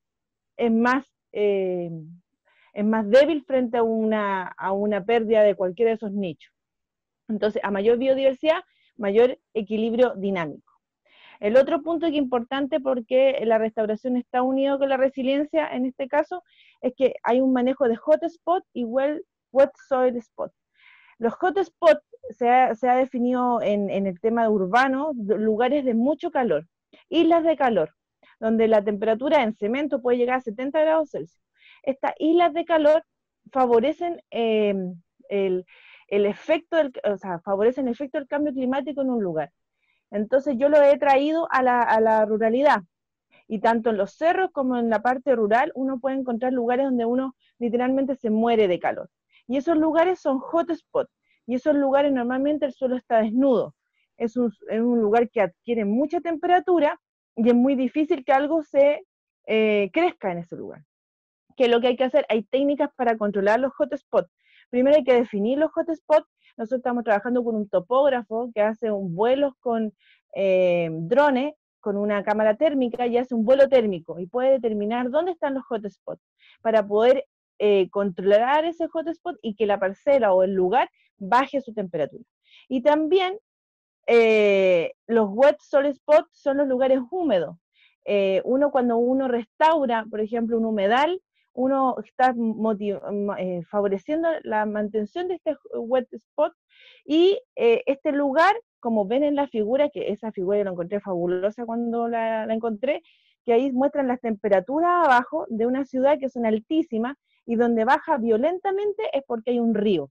es más débil frente a una pérdida de cualquiera de esos nichos. Entonces, a mayor biodiversidad, mayor equilibrio dinámico. El otro punto que es importante, porque la restauración está unido con la resiliencia en este caso, es que hay un manejo de hotspot y wet soil spot. Los hotspots se ha definido en el tema urbano, lugares de mucho calor, islas de calor, donde la temperatura en cemento puede llegar a 70 grados Celsius. Estas islas de calor favorecen el efecto, o sea, favorecen el efecto del cambio climático en un lugar. Entonces yo lo he traído a la ruralidad. Y tanto en los cerros como en la parte rural uno puede encontrar lugares donde uno literalmente se muere de calor. Y esos lugares son hotspots. Y esos lugares normalmente el suelo está desnudo. Es un lugar que adquiere mucha temperatura y es muy difícil que algo se crezca en ese lugar. ¿Qué es lo que hay que hacer? Hay técnicas para controlar los hotspots. Primero hay que definir los hotspots. Nosotros estamos trabajando con un topógrafo que hace vuelos con drones, con una cámara térmica, y hace un vuelo térmico y puede determinar dónde están los hotspots para poder controlar ese hotspot y que la parcela o el lugar baje su temperatura. Y también los wet soil spots son los lugares húmedos. Cuando uno restaura, por ejemplo, un humedal, uno está favoreciendo la mantención de este wet spot y este lugar, como ven en la figura, que esa figura yo la encontré fabulosa cuando la encontré, que ahí muestran las temperaturas abajo de una ciudad que son altísimas y donde baja violentamente es porque hay un río.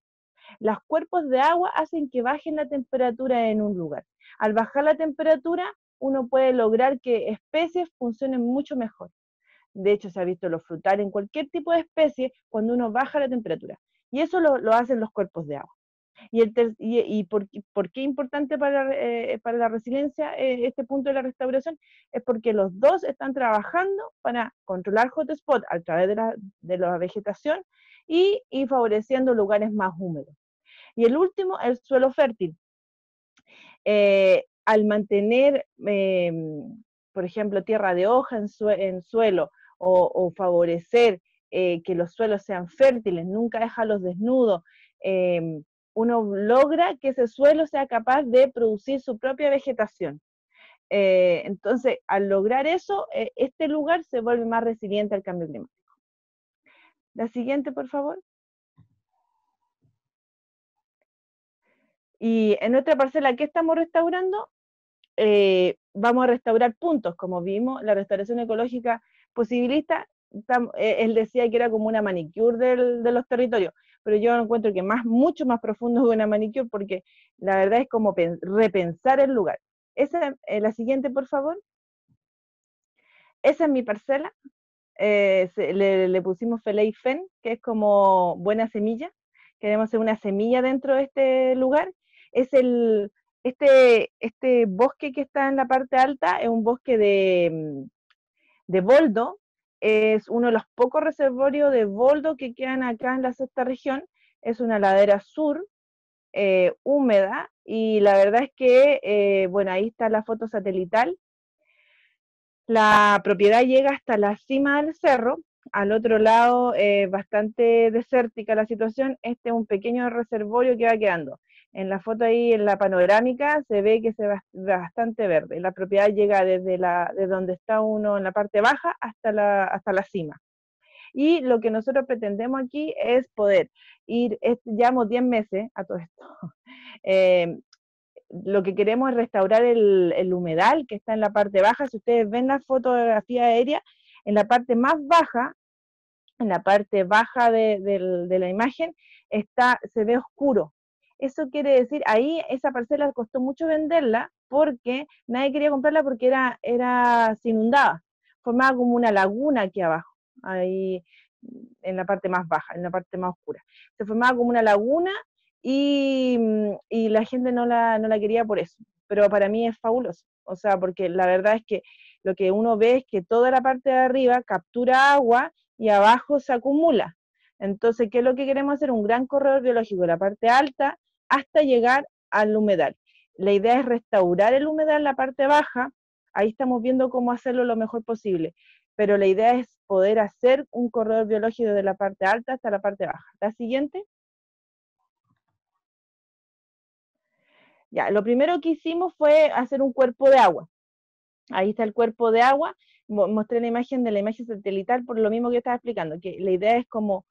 Los cuerpos de agua hacen que bajen la temperatura en un lugar. Al bajar la temperatura, uno puede lograr que especies funcionen mucho mejor. De hecho, se ha visto los frutales en cualquier tipo de especie cuando uno baja la temperatura. Y eso lo hacen los cuerpos de agua. ¿Y por qué es importante para la resiliencia este punto de la restauración? Es porque los dos están trabajando para controlar hotspot a través de la vegetación y favoreciendo lugares más húmedos. Y el último, el suelo fértil. Al mantener, por ejemplo, tierra de hoja en suelo o favorecer que los suelos sean fértiles, nunca dejarlos desnudos, uno logra que ese suelo sea capaz de producir su propia vegetación. Entonces, al lograr eso, este lugar se vuelve más resiliente al cambio climático. La siguiente, por favor. Y en nuestra parcela, ¿qué estamos restaurando? Vamos a restaurar puntos, como vimos, la restauración ecológica posibilista, él decía que era como una manicure de los territorios, pero yo encuentro que mucho más profundo que una manicure, porque la verdad es como repensar el lugar. La siguiente, por favor. Esa es mi parcela, le pusimos Felei Fen, que es como buena semilla, queremos hacer una semilla dentro de este lugar. Es este bosque que está en la parte alta, es un bosque de boldo, es uno de los pocos reservorios de boldo que quedan acá en la sexta región, es una ladera sur, húmeda, y la verdad es que, bueno, ahí está la foto satelital. La propiedad llega hasta la cima del cerro, al otro lado bastante desértica la situación. Este es un pequeño reservorio que va quedando. En la foto ahí, en la panorámica, se ve que se ve bastante verde. La propiedad llega desde donde está uno en la parte baja hasta la cima. Y lo que nosotros pretendemos aquí es poder ir, llevamos 10 meses a todo esto, lo que queremos es restaurar el humedal que está en la parte baja. Si ustedes ven la fotografía aérea, en la parte más baja, en la parte baja de la imagen, se ve oscuro. Eso quiere decir, ahí esa parcela costó mucho venderla porque nadie quería comprarla porque se inundaba. Formaba como una laguna aquí abajo, ahí en la parte más baja, en la parte más oscura. Se formaba como una laguna y la gente no la quería por eso. Pero para mí es fabuloso. O sea, porque la verdad es que lo que uno ve es que toda la parte de arriba captura agua y abajo se acumula. Entonces, ¿qué es lo que queremos hacer? Un gran corredor biológico, la parte alta, hasta llegar al humedal. La idea es restaurar el humedal en la parte baja, ahí estamos viendo cómo hacerlo lo mejor posible, pero la idea es poder hacer un corredor biológico desde la parte alta hasta la parte baja. La siguiente. Ya, lo primero que hicimos fue hacer un cuerpo de agua. Ahí está el cuerpo de agua, mostré la imagen de la imagen satelital por lo mismo que estaba explicando, que la idea es como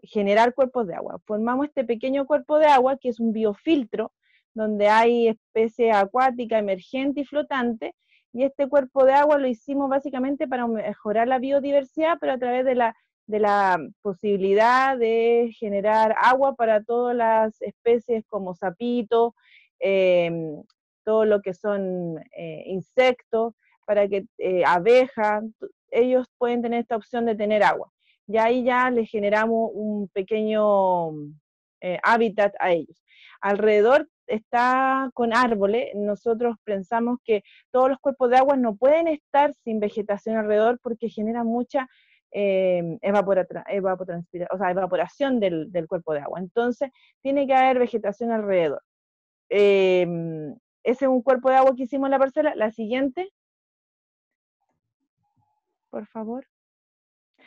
generar cuerpos de agua. Formamos este pequeño cuerpo de agua que es un biofiltro, donde hay especies acuáticas, emergente y flotante, y este cuerpo de agua lo hicimos básicamente para mejorar la biodiversidad, pero a través de la de la posibilidad de generar agua para todas las especies como sapito, todo lo que son insectos, para que abejas, ellos pueden tener esta opción de tener agua. Y ahí ya les generamos un pequeño hábitat a ellos. Alrededor está con árboles, nosotros pensamos que todos los cuerpos de agua no pueden estar sin vegetación alrededor porque genera mucha evaporación del cuerpo de agua. Entonces, tiene que haber vegetación alrededor. Ese es un cuerpo de agua que hicimos en la parcela. La siguiente, por favor.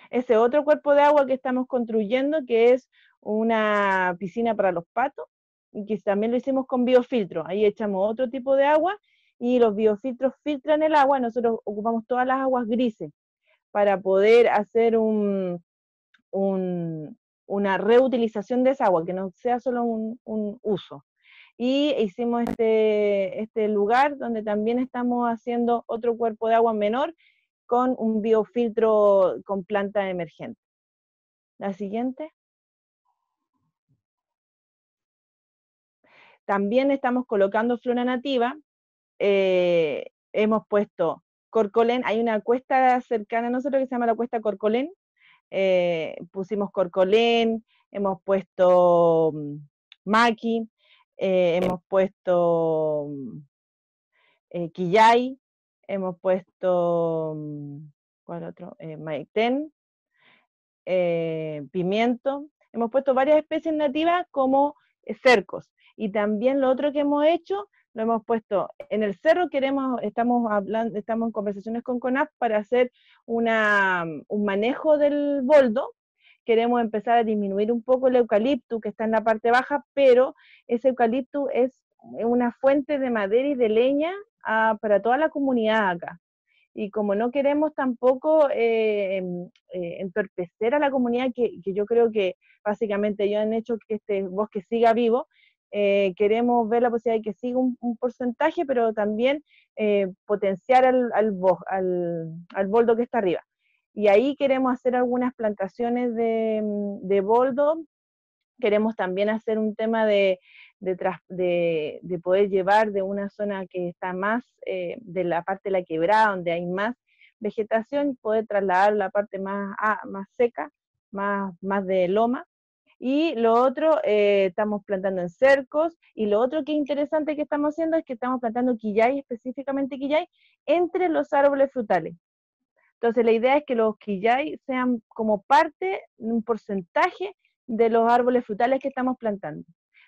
Ese otro cuerpo de agua que estamos construyendo, que es una piscina para los patos, y que también lo hicimos con biofiltro. Ahí echamos otro tipo de agua, y los biofiltros filtran el agua. Nosotros ocupamos todas las aguas grises para poder hacer una reutilización de esa agua, que no sea solo un uso. Y hicimos este lugar donde también estamos haciendo otro cuerpo de agua menor con un biofiltro con planta emergente. La siguiente. También estamos colocando flora nativa. Hemos puesto corcolén. Hay una cuesta cercana a nosotros que se llama la cuesta Corcolén. Pusimos corcolén, hemos puesto maqui, hemos puesto quillay, hemos puesto, ¿cuál otro? Maitén, pimiento. Hemos puesto varias especies nativas como cercos. Y también lo otro que hemos hecho, lo hemos puesto en el cerro. Estamos en conversaciones con CONAF para hacer un manejo del boldo. Queremos empezar a disminuir un poco el eucalipto que está en la parte baja, pero ese eucalipto es una fuente de madera y de leña para toda la comunidad acá. Y como no queremos tampoco entorpecer a la comunidad, que yo creo que básicamente ellos han hecho que este bosque siga vivo, queremos ver la posibilidad de que siga un porcentaje, pero también potenciar al boldo que está arriba. Y ahí queremos hacer algunas plantaciones de boldo. Queremos también hacer un tema de poder llevar de una zona que está más de la parte de la quebrada, donde hay más vegetación, poder trasladar la parte más seca, más de loma. Y lo otro, estamos plantando en cercos, y lo otro que es interesante que estamos haciendo es que estamos plantando quillay, específicamente quillay, entre los árboles frutales. Entonces la idea es que los quillay sean como parte, un porcentaje de los árboles frutales que estamos plantando.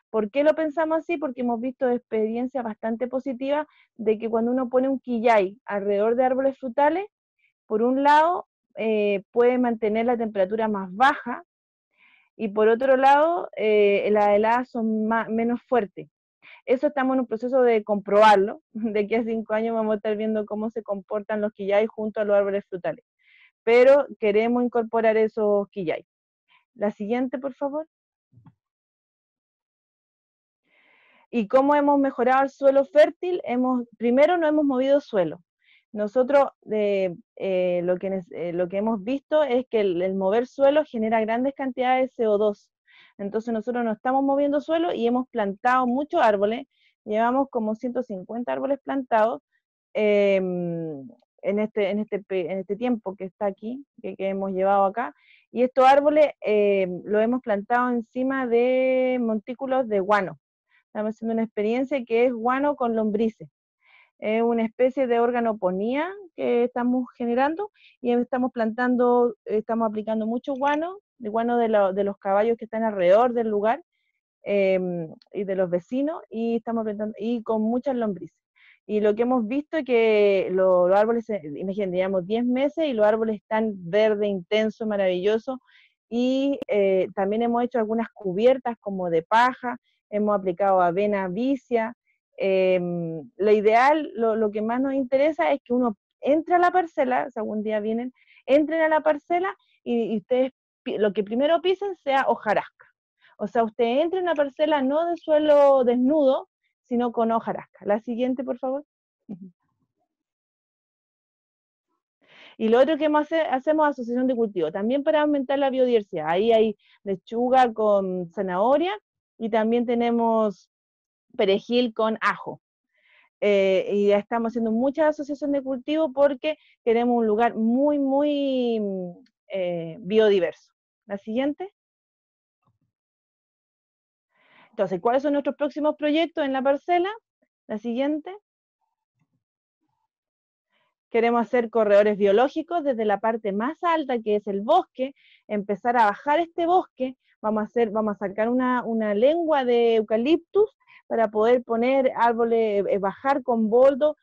¿Por qué lo pensamos así? Porque hemos visto experiencias bastante positivas de que cuando uno pone un quillay alrededor de árboles frutales, por un lado puede mantener la temperatura más baja, y por otro lado las heladas son menos fuertes. Eso estamos en un proceso de comprobarlo. De aquí a 5 años vamos a estar viendo cómo se comportan los quillay junto a los árboles frutales. Pero queremos incorporar esos quillay. La siguiente, por favor. ¿Y cómo hemos mejorado el suelo fértil? Primero no hemos movido suelo. Nosotros lo que hemos visto es que el mover suelo genera grandes cantidades de CO2. Entonces nosotros no estamos moviendo suelo y hemos plantado muchos árboles. Llevamos como 150 árboles plantados en este tiempo que está aquí, que hemos llevado acá. Y estos árboles los hemos plantado encima de montículos de guano. Estamos haciendo una experiencia que es guano con lombrices. Es una especie de organoponía que estamos generando, y estamos aplicando mucho guano, de los caballos que están alrededor del lugar y de los vecinos, y estamos plantando, y con muchas lombrices. Y lo que hemos visto es que los árboles, imagínense, llevamos 10 meses y los árboles están verde, intenso, maravilloso, y también hemos hecho algunas cubiertas como de paja, hemos aplicado avena vicia. Lo ideal, lo que más nos interesa es que uno entre a la parcela, si algún día vienen, entren a la parcela y ustedes lo que primero pisen sea hojarasca. O sea, usted entra en una parcela no de suelo desnudo, sino con hojarasca. La siguiente, por favor. Y lo otro que hacemos asociación de cultivo, también para aumentar la biodiversidad. Ahí hay lechuga con zanahoria y también tenemos perejil con ajo. Y ya estamos haciendo mucha asociación de cultivo porque queremos un lugar muy biodiverso. La siguiente. Entonces, ¿cuáles son nuestros próximos proyectos en la parcela? La siguiente. Queremos hacer corredores biológicos desde la parte más alta, que es el bosque, empezar a bajar este bosque. Vamos a sacar una lengua de eucaliptus para poder poner árboles, bajar con boldo,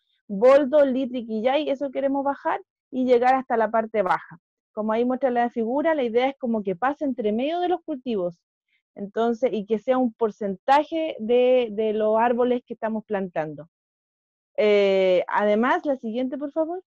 litri, quillay, eso queremos bajar, y llegar hasta la parte baja. Como ahí muestra la figura, la idea es como que pase entre medio de los cultivos, entonces, y que sea un porcentaje de los árboles que estamos plantando. Además, la siguiente, por favor.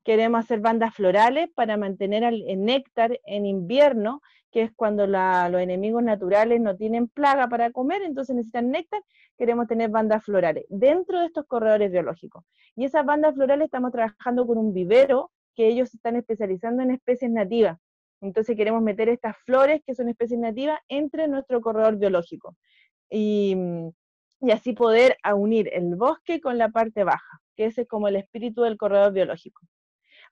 Queremos hacer bandas florales para mantener el néctar en invierno, que es cuando los enemigos naturales no tienen plaga para comer, entonces necesitan néctar. Queremos tener bandas florales dentro de estos corredores biológicos. Y esas bandas florales estamos trabajando con un vivero, que ellos se están especializando en especies nativas. Entonces queremos meter estas flores, que son especies nativas, entre nuestro corredor biológico. Y así poder unir el bosque con la parte baja, que ese es como el espíritu del corredor biológico.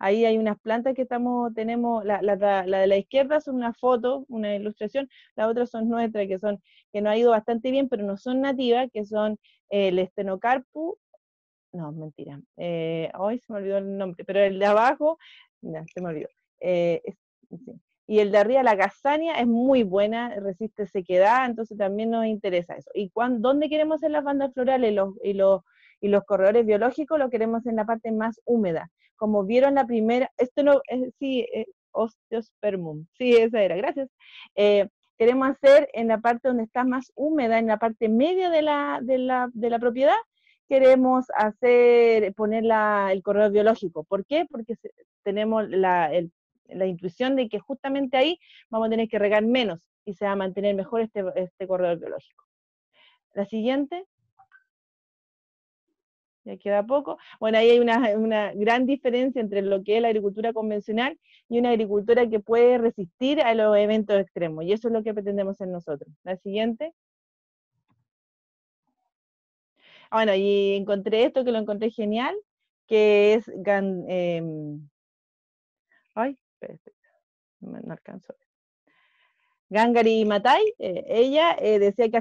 Ahí hay unas plantas que tenemos, la de la izquierda son una foto, una ilustración, las otras son nuestras, que nos ha ido bastante bien, pero no son nativas, que son el Stenocarpus, no, mentira, hoy se me olvidó el nombre, pero el de abajo, no, se me olvidó. Sí. Y el de arriba, la Cassania, es muy buena, resiste sequedad, entonces también nos interesa eso. ¿Y dónde queremos hacer las bandas florales y los corredores biológicos? Lo queremos en la parte más húmeda. Como vieron la primera, esto no, sí, Osteospermum, sí, esa era, gracias. Queremos hacer en la parte donde está más húmeda, en la parte media de la propiedad, queremos poner el corredor biológico. ¿Por qué? Porque tenemos la intuición de que justamente ahí vamos a tener que regar menos y se va a mantener mejor este corredor biológico. La siguiente. Ya queda poco. Bueno, ahí hay una gran diferencia entre lo que es la agricultura convencional y una agricultura que puede resistir a los eventos extremos, y eso es lo que pretendemos hacer nosotros. La siguiente. Bueno, y encontré esto, que lo encontré genial, que es ay, espérate, no alcanzo. Gangari Matai, ella decía que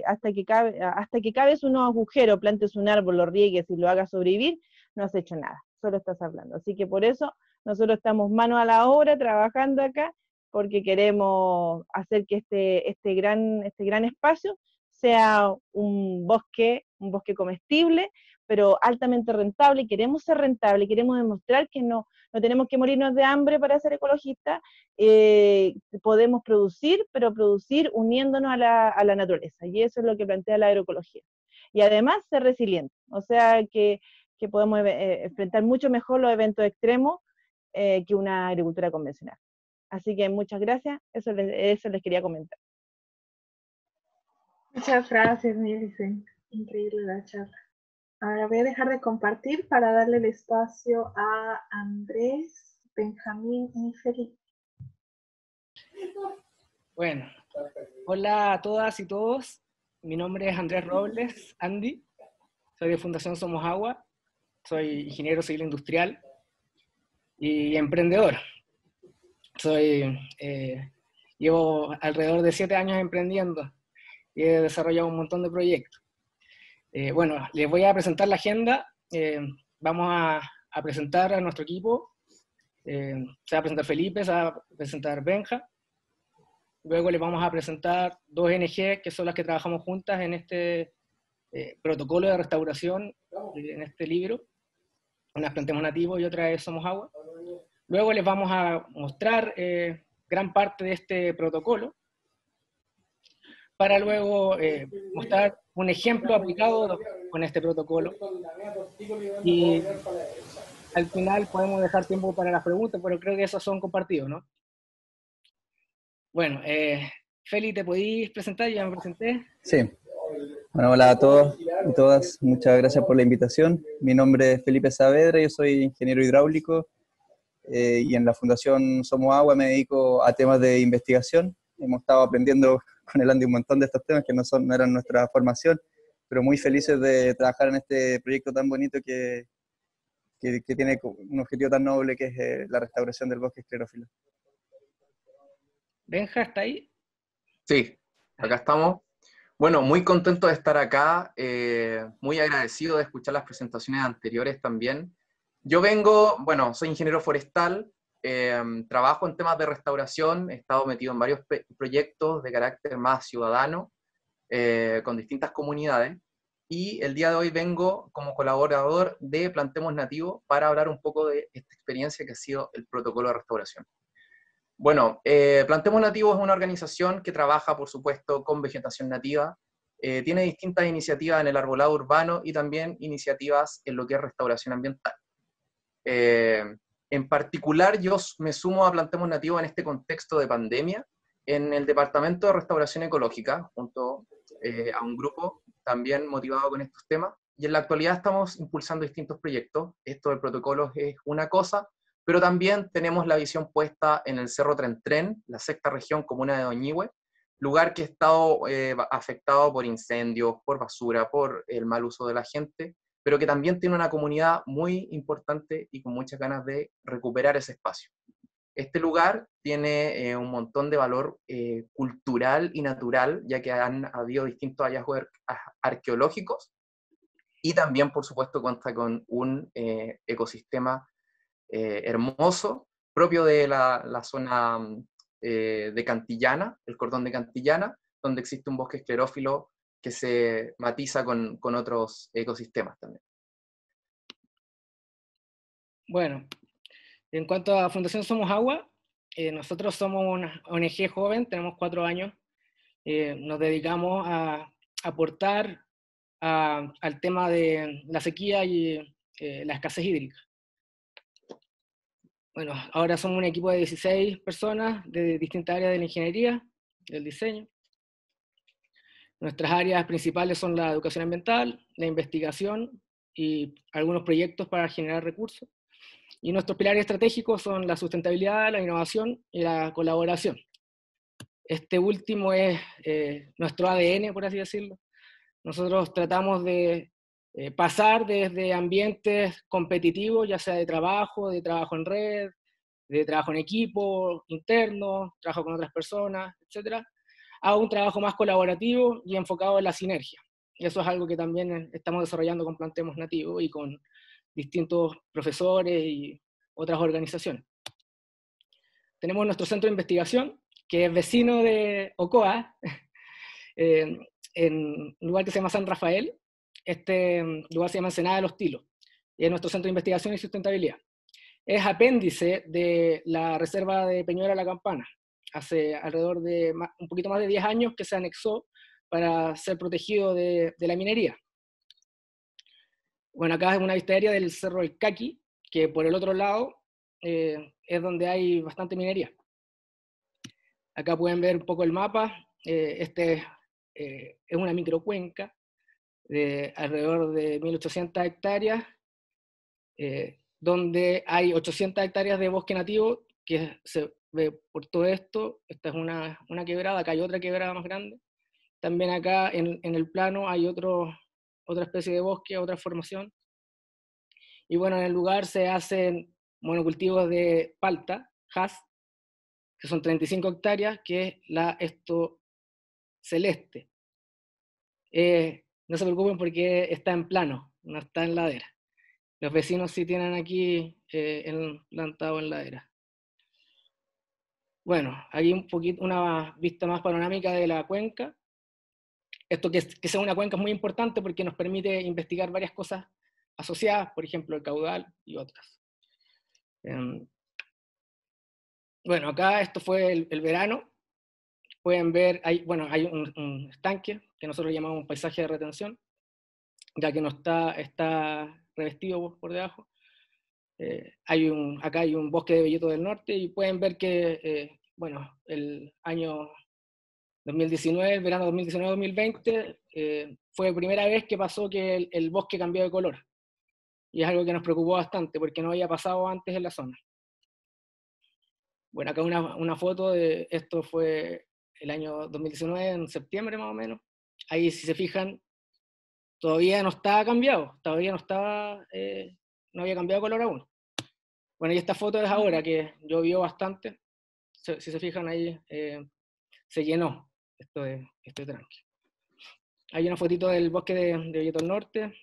hasta que cabes unos agujeros, plantes un árbol, lo riegues y lo hagas sobrevivir, no has hecho nada, solo estás hablando. Así que por eso nosotros estamos manos a la obra trabajando acá, porque queremos hacer que este gran espacio sea un bosque comestible, pero altamente rentable. Queremos ser rentable, queremos demostrar que no tenemos que morirnos de hambre para ser ecologistas. Podemos producir, pero producir uniéndonos a la naturaleza, y eso es lo que plantea la agroecología. Y además ser resiliente, o sea que podemos enfrentar mucho mejor los eventos extremos que una agricultura convencional. Así que muchas gracias, eso les quería comentar. Muchas gracias, Millicent. Increíble la charla. Ahora voy a dejar de compartir para darle el espacio a Andrés, Benjamín y Felipe. Bueno, hola a todas y todos. Mi nombre es Andrés Robles, Andy. Soy de Fundación Somos Agua. Soy ingeniero civil industrial y emprendedor. Llevo alrededor de 7 años emprendiendo y he desarrollado un montón de proyectos. Bueno, les voy a presentar la agenda. Vamos a presentar a nuestro equipo. Se va a presentar Felipe, se va a presentar Benja. Luego les vamos a presentar 2 ONG que son las que trabajamos juntas en este protocolo de restauración, en este libro. Una es Plantemos Nativo y otra es Somos Agua. Luego les vamos a mostrar gran parte de este protocolo, para luego mostrar un ejemplo aplicado con este protocolo. Y al final podemos dejar tiempo para las preguntas, pero creo que esos son compartidos, ¿no? Bueno, Feli, ¿te podís presentar? Ya me presenté. Sí. Bueno, hola a todos. y todas, muchas gracias por la invitación. Mi nombre es Felipe Saavedra, yo soy ingeniero hidráulico y en la Fundación Somos Agua me dedico a temas de investigación. Hemos estado aprendiendo con el Andy un montón de estos temas que no eran nuestra formación, pero muy felices de trabajar en este proyecto tan bonito que tiene un objetivo tan noble que es la restauración del bosque esclerófilo. Benja, ¿está ahí? Sí, acá estamos. Bueno, muy contento de estar acá, muy agradecido de escuchar las presentaciones anteriores también. Yo bueno, soy ingeniero forestal, trabajo en temas de restauración, he estado metido en varios proyectos de carácter más ciudadano, con distintas comunidades, y el día de hoy vengo como colaborador de Plantemos Nativo para hablar un poco de esta experiencia que ha sido el protocolo de restauración. Bueno, Plantemos Nativo es una organización que trabaja, por supuesto, con vegetación nativa, tiene distintas iniciativas en el arbolado urbano y también iniciativas en lo que es restauración ambiental. En particular, yo me sumo a Plantemos Nativo en este contexto de pandemia, en el Departamento de Restauración Ecológica, junto a un grupo también motivado con estos temas, y en la actualidad estamos impulsando distintos proyectos. Esto del protocolo es una cosa, pero también tenemos la visión puesta en el Cerro Tren, la sexta región comuna de Oñihue, lugar que ha estado afectado por incendios, por basura, por el mal uso de la gente, pero que también tiene una comunidad muy importante y con muchas ganas de recuperar ese espacio. Este lugar tiene un montón de valor cultural y natural, ya que han habido distintos hallazgos arqueológicos, y también, por supuesto, cuenta con un ecosistema hermoso, propio de la zona de Cantillana, el cordón de Cantillana, donde existe un bosque esclerófilo que se matiza con otros ecosistemas también. Bueno, en cuanto a Fundación Somos Agua, nosotros somos una ONG joven, tenemos 4 años, nos dedicamos a aportar al tema de la sequía y la escasez hídrica. Bueno, ahora somos un equipo de 16 personas de distintas áreas de la ingeniería, del diseño. Nuestras áreas principales son la educación ambiental, la investigación y algunos proyectos para generar recursos. Y nuestros pilares estratégicos son la sustentabilidad, la innovación y la colaboración. Este último es nuestro ADN, por así decirlo. Nosotros tratamos de pasar desde ambientes competitivos, ya sea de trabajo en red, de trabajo en equipo, interno, trabajo con otras personas, etc., a un trabajo más colaborativo y enfocado en la sinergia. Y eso es algo que también estamos desarrollando con Plantemos Nativo y con distintos profesores y otras organizaciones. Tenemos nuestro centro de investigación, que es vecino de Ocoa, en un lugar que se llama San Rafael. Este lugar se llama Ensenada de los Tilos, y es nuestro centro de investigación y sustentabilidad. Es apéndice de la reserva de Peñuela La Campana. Hace alrededor de un poquito más de 10 años que se anexó para ser protegido de la minería. Bueno, acá es una vista aérea del Cerro El Caqui, que por el otro lado es donde hay bastante minería. Acá pueden ver un poco el mapa. Este es una microcuenca de alrededor de 1.800 hectáreas, donde hay 800 hectáreas de bosque nativo, que se ve por todo esto. Esta es una quebrada, acá hay otra quebrada más grande. También acá en el plano hay otra especie de bosque, otra formación. Y bueno, en el lugar se hacen monocultivos de palta, haz, que son 35 hectáreas, que es la esto celeste. No se preocupen porque está en plano, no está en ladera. Los vecinos sí tienen aquí plantado en ladera. Bueno, aquí un poquito una vista más panorámica de la cuenca. Esto que sea una cuenca es muy importante porque nos permite investigar varias cosas asociadas, por ejemplo, el caudal y otras. Bueno, acá esto fue el verano. Pueden ver, hay un estanque que nosotros llamamos un paisaje de retención, ya que no está revestido por debajo. Acá hay un bosque de velleto del norte, y pueden ver que, bueno, el año 2019, el verano 2019-2020, fue la primera vez que pasó que el bosque cambió de color. Y es algo que nos preocupó bastante, porque no había pasado antes en la zona. Bueno, acá una foto de esto fue el año 2019, en septiembre más o menos. Ahí, si se fijan, todavía no estaba cambiado, todavía no había cambiado de color aún. Bueno, y esta foto es ahora, que llovió bastante. Si se fijan ahí, se llenó. Estoy tranqui. Hay una fotito del bosque de Villeta del Norte.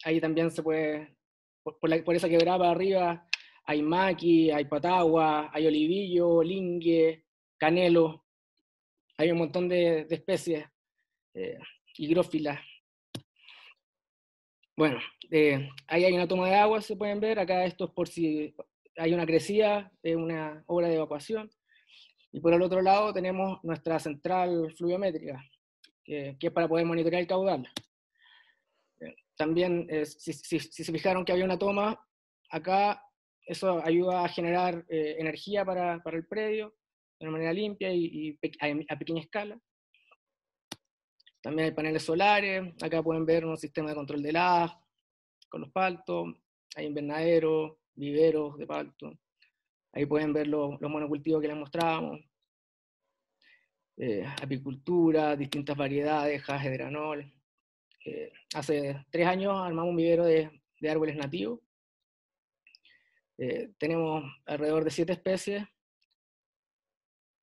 Ahí también se puede, por esa quebrada para arriba, hay maqui, hay patagua, hay olivillo, lingue, canelo. Hay un montón de especies higrófilas. Bueno, ahí hay una toma de agua, se pueden ver. Acá esto es por si hay una crecida, una obra de evacuación. Y por el otro lado tenemos nuestra central fluviométrica, que es para poder monitorear el caudal. También, si se fijaron que había una toma, acá eso ayuda a generar energía para el predio de una manera limpia y a pequeña escala. También hay paneles solares. Acá pueden ver un sistema de control de heladas con los paltos. Hay invernaderos, viveros de palto. Ahí pueden ver los monocultivos que les mostrábamos. Apicultura, distintas variedades, jajas de granol. Hace 3 años armamos un vivero de árboles nativos. Tenemos alrededor de 7 especies.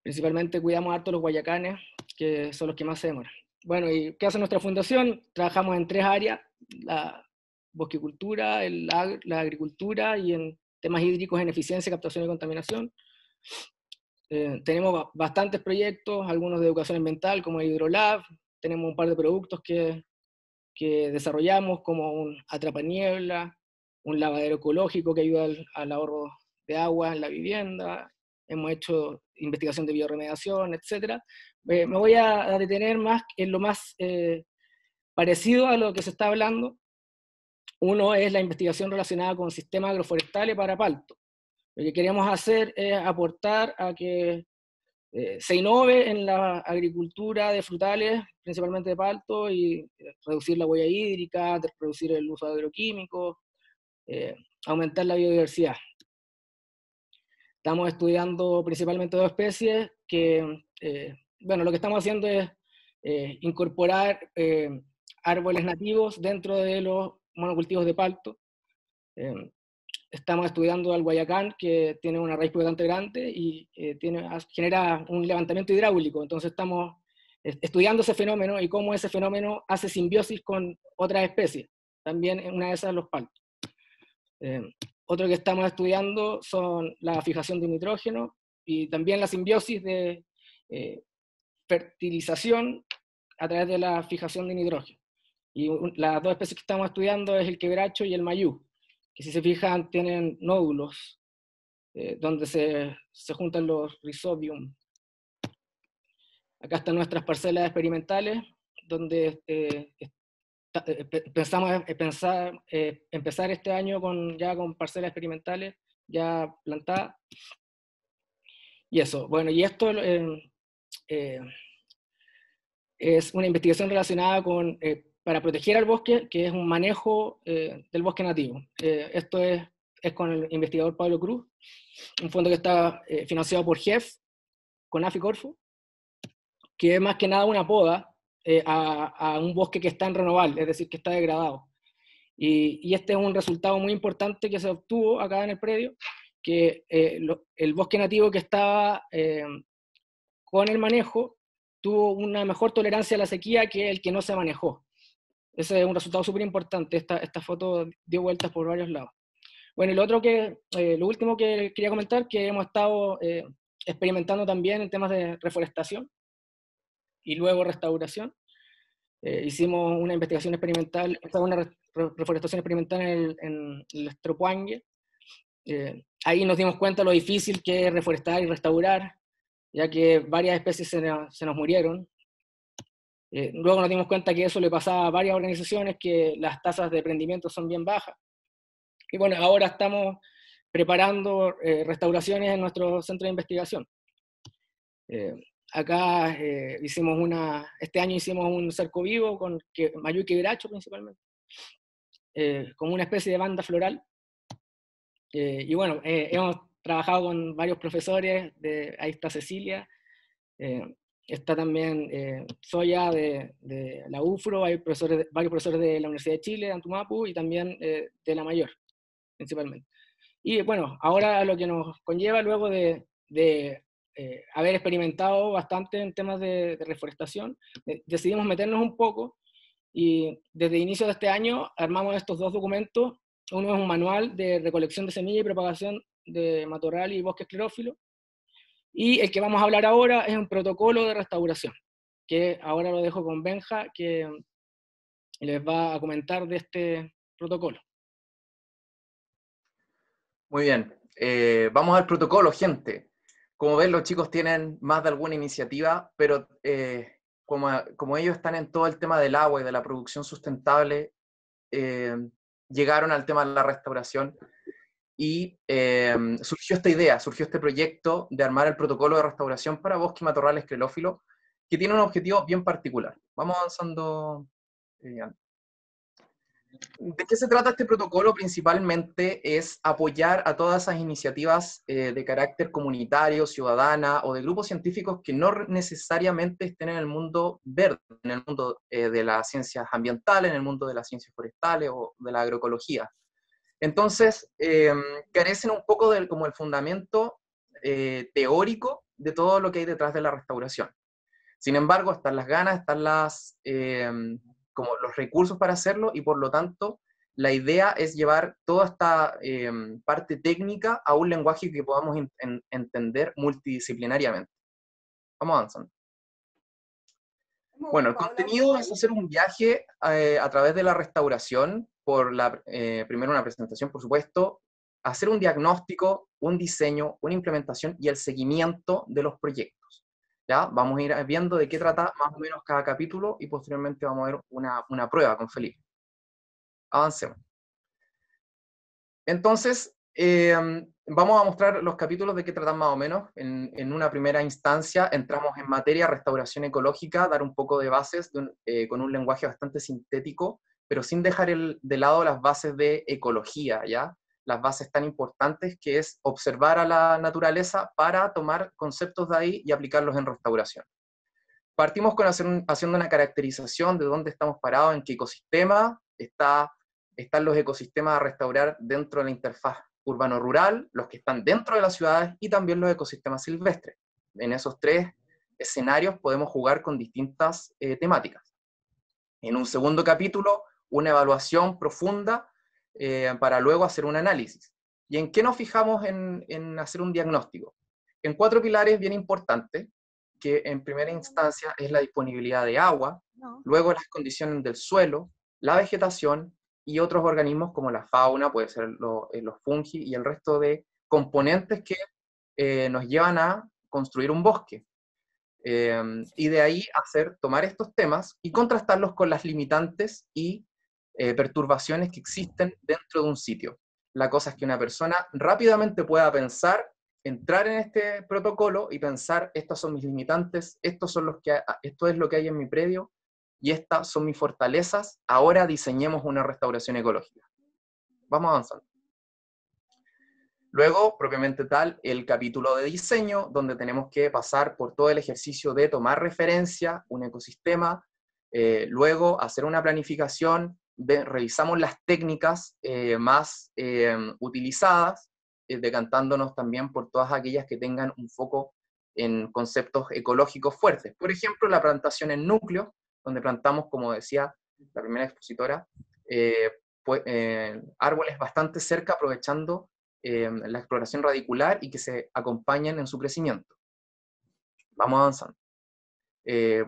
Principalmente cuidamos harto los guayacanes, que son los que más se demoran. Bueno, ¿y qué hace nuestra fundación? Trabajamos en 3 áreas: la bosquicultura, la agricultura y en temas hídricos en eficiencia, captación y contaminación. Tenemos bastantes proyectos, algunos de educación ambiental como el Hidrolab. Tenemos un par de productos que desarrollamos, como un atrapaniebla, un lavadero ecológico que ayuda al ahorro de agua en la vivienda. Hemos hecho investigación de bioremediación, etc. Me voy a detener más en lo más parecido a lo que se está hablando. Uno es la investigación relacionada con sistemas agroforestales para palto. Lo que queremos hacer es aportar a que se innove en la agricultura de frutales, principalmente de palto, y reducir la huella hídrica, reducir el uso de agroquímicos, aumentar la biodiversidad. Estamos estudiando principalmente 2 especies que, bueno, lo que estamos haciendo es incorporar árboles nativos dentro de los monocultivos de palto. Estamos estudiando al guayacán, que tiene una raíz bastante grande y genera un levantamiento hidráulico. Entonces estamos estudiando ese fenómeno y cómo ese fenómeno hace simbiosis con otras especies. También una de esas los paltos. Otro que estamos estudiando son la fijación de nitrógeno y también la simbiosis de fertilización a través de la fijación de nitrógeno. Y las 2 especies que estamos estudiando es el quebracho y el mayú, que si se fijan tienen nódulos donde se juntan los rhizobium. Acá están nuestras parcelas experimentales, donde pensamos empezar este año ya con parcelas experimentales ya plantadas. Y eso, bueno, y esto es una investigación relacionada con, para proteger al bosque, que es un manejo del bosque nativo. Esto es con el investigador Pablo Cruz, un fondo que está financiado por GEF, con Corfo, que es más que nada una poda a un bosque que está en renovable, es decir, que está degradado. Y este es un resultado muy importante que se obtuvo acá en el predio, que el bosque nativo que estaba con el manejo tuvo una mejor tolerancia a la sequía que el que no se manejó. Ese es un resultado súper importante. Esta foto dio vueltas por varios lados. Bueno, y lo último que quería comentar, que hemos estado experimentando también en temas de reforestación y luego restauración. Hicimos una investigación experimental, una reforestación experimental en el Estropuangue. Ahí nos dimos cuenta de lo difícil que es reforestar y restaurar, ya que varias especies se nos murieron. Luego nos dimos cuenta que eso le pasaba a varias organizaciones, que las tasas de prendimiento son bien bajas. Y bueno, ahora estamos preparando restauraciones en nuestro centro de investigación. acá este año hicimos un cerco vivo con mayú y quebracho principalmente, como una especie de banda floral. Y bueno, hemos trabajado con varios profesores, ahí está Cecilia, está también Soya de la UFRO, hay varios profesores de la Universidad de Chile, de Antumapu, y también de la Mayor, principalmente. Y bueno, ahora lo que nos conlleva luego de haber experimentado bastante en temas de reforestación, decidimos meternos un poco, y desde inicio de este año armamos estos dos documentos. Uno es un manual de recolección de semilla y propagación de matorral y bosque esclerófilo, y el que vamos a hablar ahora es un protocolo de restauración, que ahora lo dejo con Benja, que les va a comentar de este protocolo. Muy bien, vamos al protocolo, gente. Como ven, los chicos tienen más de alguna iniciativa, pero como ellos están en todo el tema del agua y de la producción sustentable, llegaron al tema de la restauración y surgió esta idea, surgió este proyecto de armar el protocolo de restauración para bosque y matorral esclerófilo, que tiene un objetivo bien particular. Vamos avanzando. ¿De qué se trata este protocolo? Principalmente es apoyar a todas esas iniciativas de carácter comunitario, ciudadana o de grupos científicos que no necesariamente estén en el mundo verde, en el mundo de las ciencias ambientales, en el mundo de las ciencias forestales o de la agroecología. Entonces, carecen un poco del como el fundamento teórico de todo lo que hay detrás de la restauración. Sin embargo, están las ganas, están como los recursos para hacerlo, y por lo tanto la idea es llevar toda esta parte técnica a un lenguaje que podamos entender multidisciplinariamente. Vamos avanzando. Bueno, el contenido es hacer un viaje a través de la restauración, primero una presentación, por supuesto, hacer un diagnóstico, un diseño, una implementación y el seguimiento de los proyectos. ¿Ya? Vamos a ir viendo de qué trata más o menos cada capítulo y posteriormente vamos a ver una prueba con Felipe. Avancemos. Entonces, vamos a mostrar los capítulos de qué tratan más o menos. En una primera instancia entramos en materia restauración ecológica, dar un poco de bases con un lenguaje bastante sintético, pero sin dejar de lado las bases de ecología, ¿ya? Las bases tan importantes que es observar a la naturaleza para tomar conceptos de ahí y aplicarlos en restauración. Partimos con haciendo una caracterización de dónde estamos parados, en qué ecosistema están los ecosistemas a restaurar dentro de la interfaz urbano-rural, los que están dentro de las ciudades y también los ecosistemas silvestres. En esos tres escenarios podemos jugar con distintas temáticas. En un segundo capítulo, una evaluación profunda para luego hacer un análisis. ¿Y en qué nos fijamos en hacer un diagnóstico? En 4 pilares bien importantes, que en primera instancia es la disponibilidad de agua, luego las condiciones del suelo, la vegetación y otros organismos como la fauna, puede ser los fungi y el resto de componentes que nos llevan a construir un bosque. Y de ahí tomar estos temas y contrastarlos con las limitantes y perturbaciones que existen dentro de un sitio. La cosa es que una persona rápidamente pueda pensar, entrar en este protocolo y pensar, estas son mis limitantes, esto es lo que hay en mi predio, y estas son mis fortalezas, ahora diseñemos una restauración ecológica. Vamos avanzando. Luego, propiamente tal, el capítulo de diseño, donde tenemos que pasar por todo el ejercicio de tomar referencia, un ecosistema, luego hacer una planificación, revisamos las técnicas más utilizadas, decantándonos también por todas aquellas que tengan un foco en conceptos ecológicos fuertes. Por ejemplo, la plantación en núcleo, donde plantamos, como decía la primera expositora, árboles bastante cerca, aprovechando la exploración radicular y que se acompañen en su crecimiento. Vamos avanzando.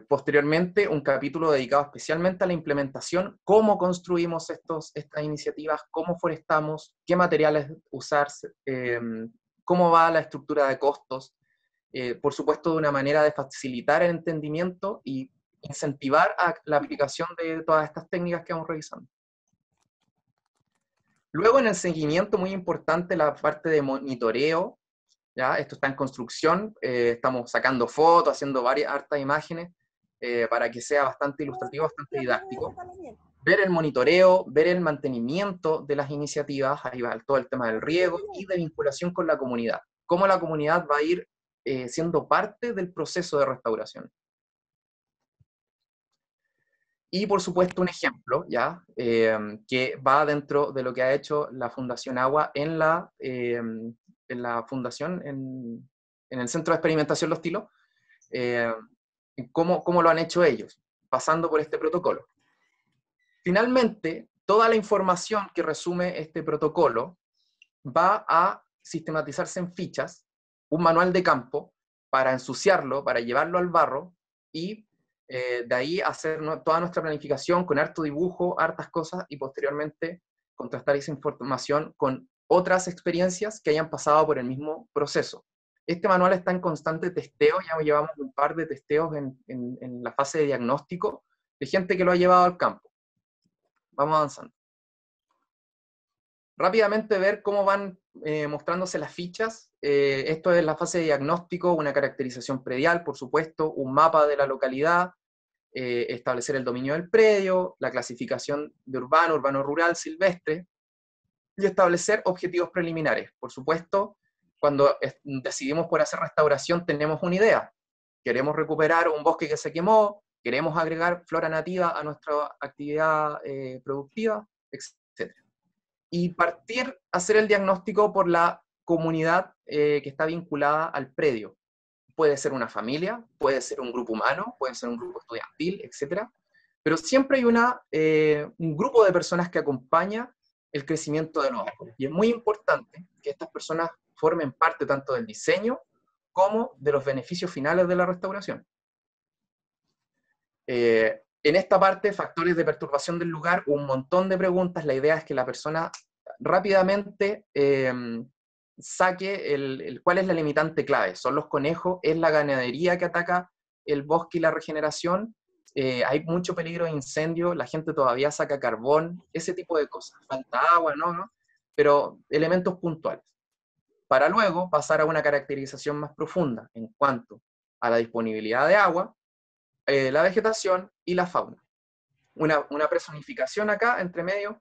Posteriormente, un capítulo dedicado especialmente a la implementación, cómo construimos estas iniciativas, cómo forestamos, qué materiales usar, cómo va la estructura de costos, por supuesto de una manera de facilitar el entendimiento y incentivar a la aplicación de todas estas técnicas que vamos revisando. Luego en el seguimiento, muy importante la parte de monitoreo, ¿ya? Esto está en construcción, estamos sacando fotos, haciendo hartas imágenes, para que sea bastante ilustrativo, bastante didáctico. Ver el monitoreo, ver el mantenimiento de las iniciativas, ahí va todo el tema del riego y de vinculación con la comunidad. Cómo la comunidad va a ir siendo parte del proceso de restauración. Y por supuesto un ejemplo, ¿ya? Que va dentro de lo que ha hecho la Fundación Agua en la fundación, en el Centro de Experimentación Los Tilos, cómo lo han hecho ellos, pasando por este protocolo. Finalmente, toda la información que resume este protocolo va a sistematizarse en fichas, un manual de campo, para ensuciarlo, para llevarlo al barro, y de ahí hacer toda nuestra planificación con harto dibujo, hartas cosas, y posteriormente contrastar esa información con otras experiencias que hayan pasado por el mismo proceso. Este manual está en constante testeo, ya llevamos un par de testeos en la fase de diagnóstico de gente que lo ha llevado al campo. Vamos avanzando. Rápidamente ver cómo van mostrándose las fichas. Esto es la fase de diagnóstico, una caracterización predial, por supuesto, un mapa de la localidad, establecer el dominio del predio, la clasificación de urbano, urbano-rural, silvestre, y establecer objetivos preliminares. Por supuesto, cuando decidimos por hacer restauración tenemos una idea. Queremos recuperar un bosque que se quemó, queremos agregar flora nativa a nuestra actividad productiva, etc. Y partir a hacer el diagnóstico por la comunidad que está vinculada al predio. Puede ser una familia, puede ser un grupo humano, puede ser un grupo estudiantil, etc. Pero siempre hay un grupo de personas que acompaña el crecimiento de los árboles. Y es muy importante que estas personas formen parte tanto del diseño como de los beneficios finales de la restauración. En esta parte, factores de perturbación del lugar, un montón de preguntas. La idea es que la persona rápidamente saque cuál es la limitante clave. ¿Son los conejos? ¿Es la ganadería que ataca el bosque y la regeneración? Hay mucho peligro de incendio, la gente todavía saca carbón, ese tipo de cosas. Falta agua, ¿no? Pero elementos puntuales. Para luego pasar a una caracterización más profunda en cuanto a la disponibilidad de agua, la vegetación y la fauna. Una personificación acá, entre medio,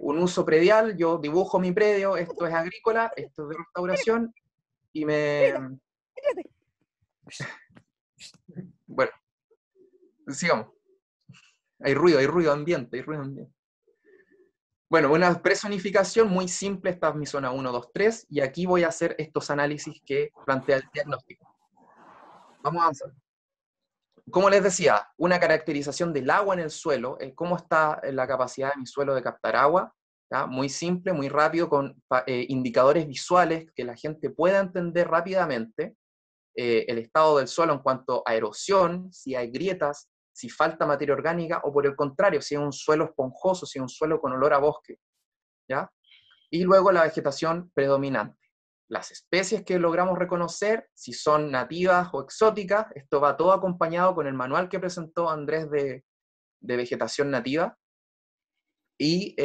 un uso predial, yo dibujo mi predio, esto es agrícola, esto es de restauración, y Bueno, sigamos. Hay ruido ambiente, Bueno, una personificación muy simple, esta es mi zona 1, 2, 3, y aquí voy a hacer estos análisis que plantea el diagnóstico. Vamos a avanzar. Como les decía, una caracterización del agua en el suelo, cómo está la capacidad de mi suelo de captar agua, ¿ya? Muy simple, muy rápido, con indicadores visuales que la gente pueda entender rápidamente, el estado del suelo en cuanto a erosión, si hay grietas, si falta materia orgánica, o por el contrario, si es un suelo esponjoso, si es un suelo con olor a bosque, ¿ya? Y luego la vegetación predominante. Las especies que logramos reconocer, si son nativas o exóticas, esto va todo acompañado con el manual que presentó Andrés de vegetación nativa, y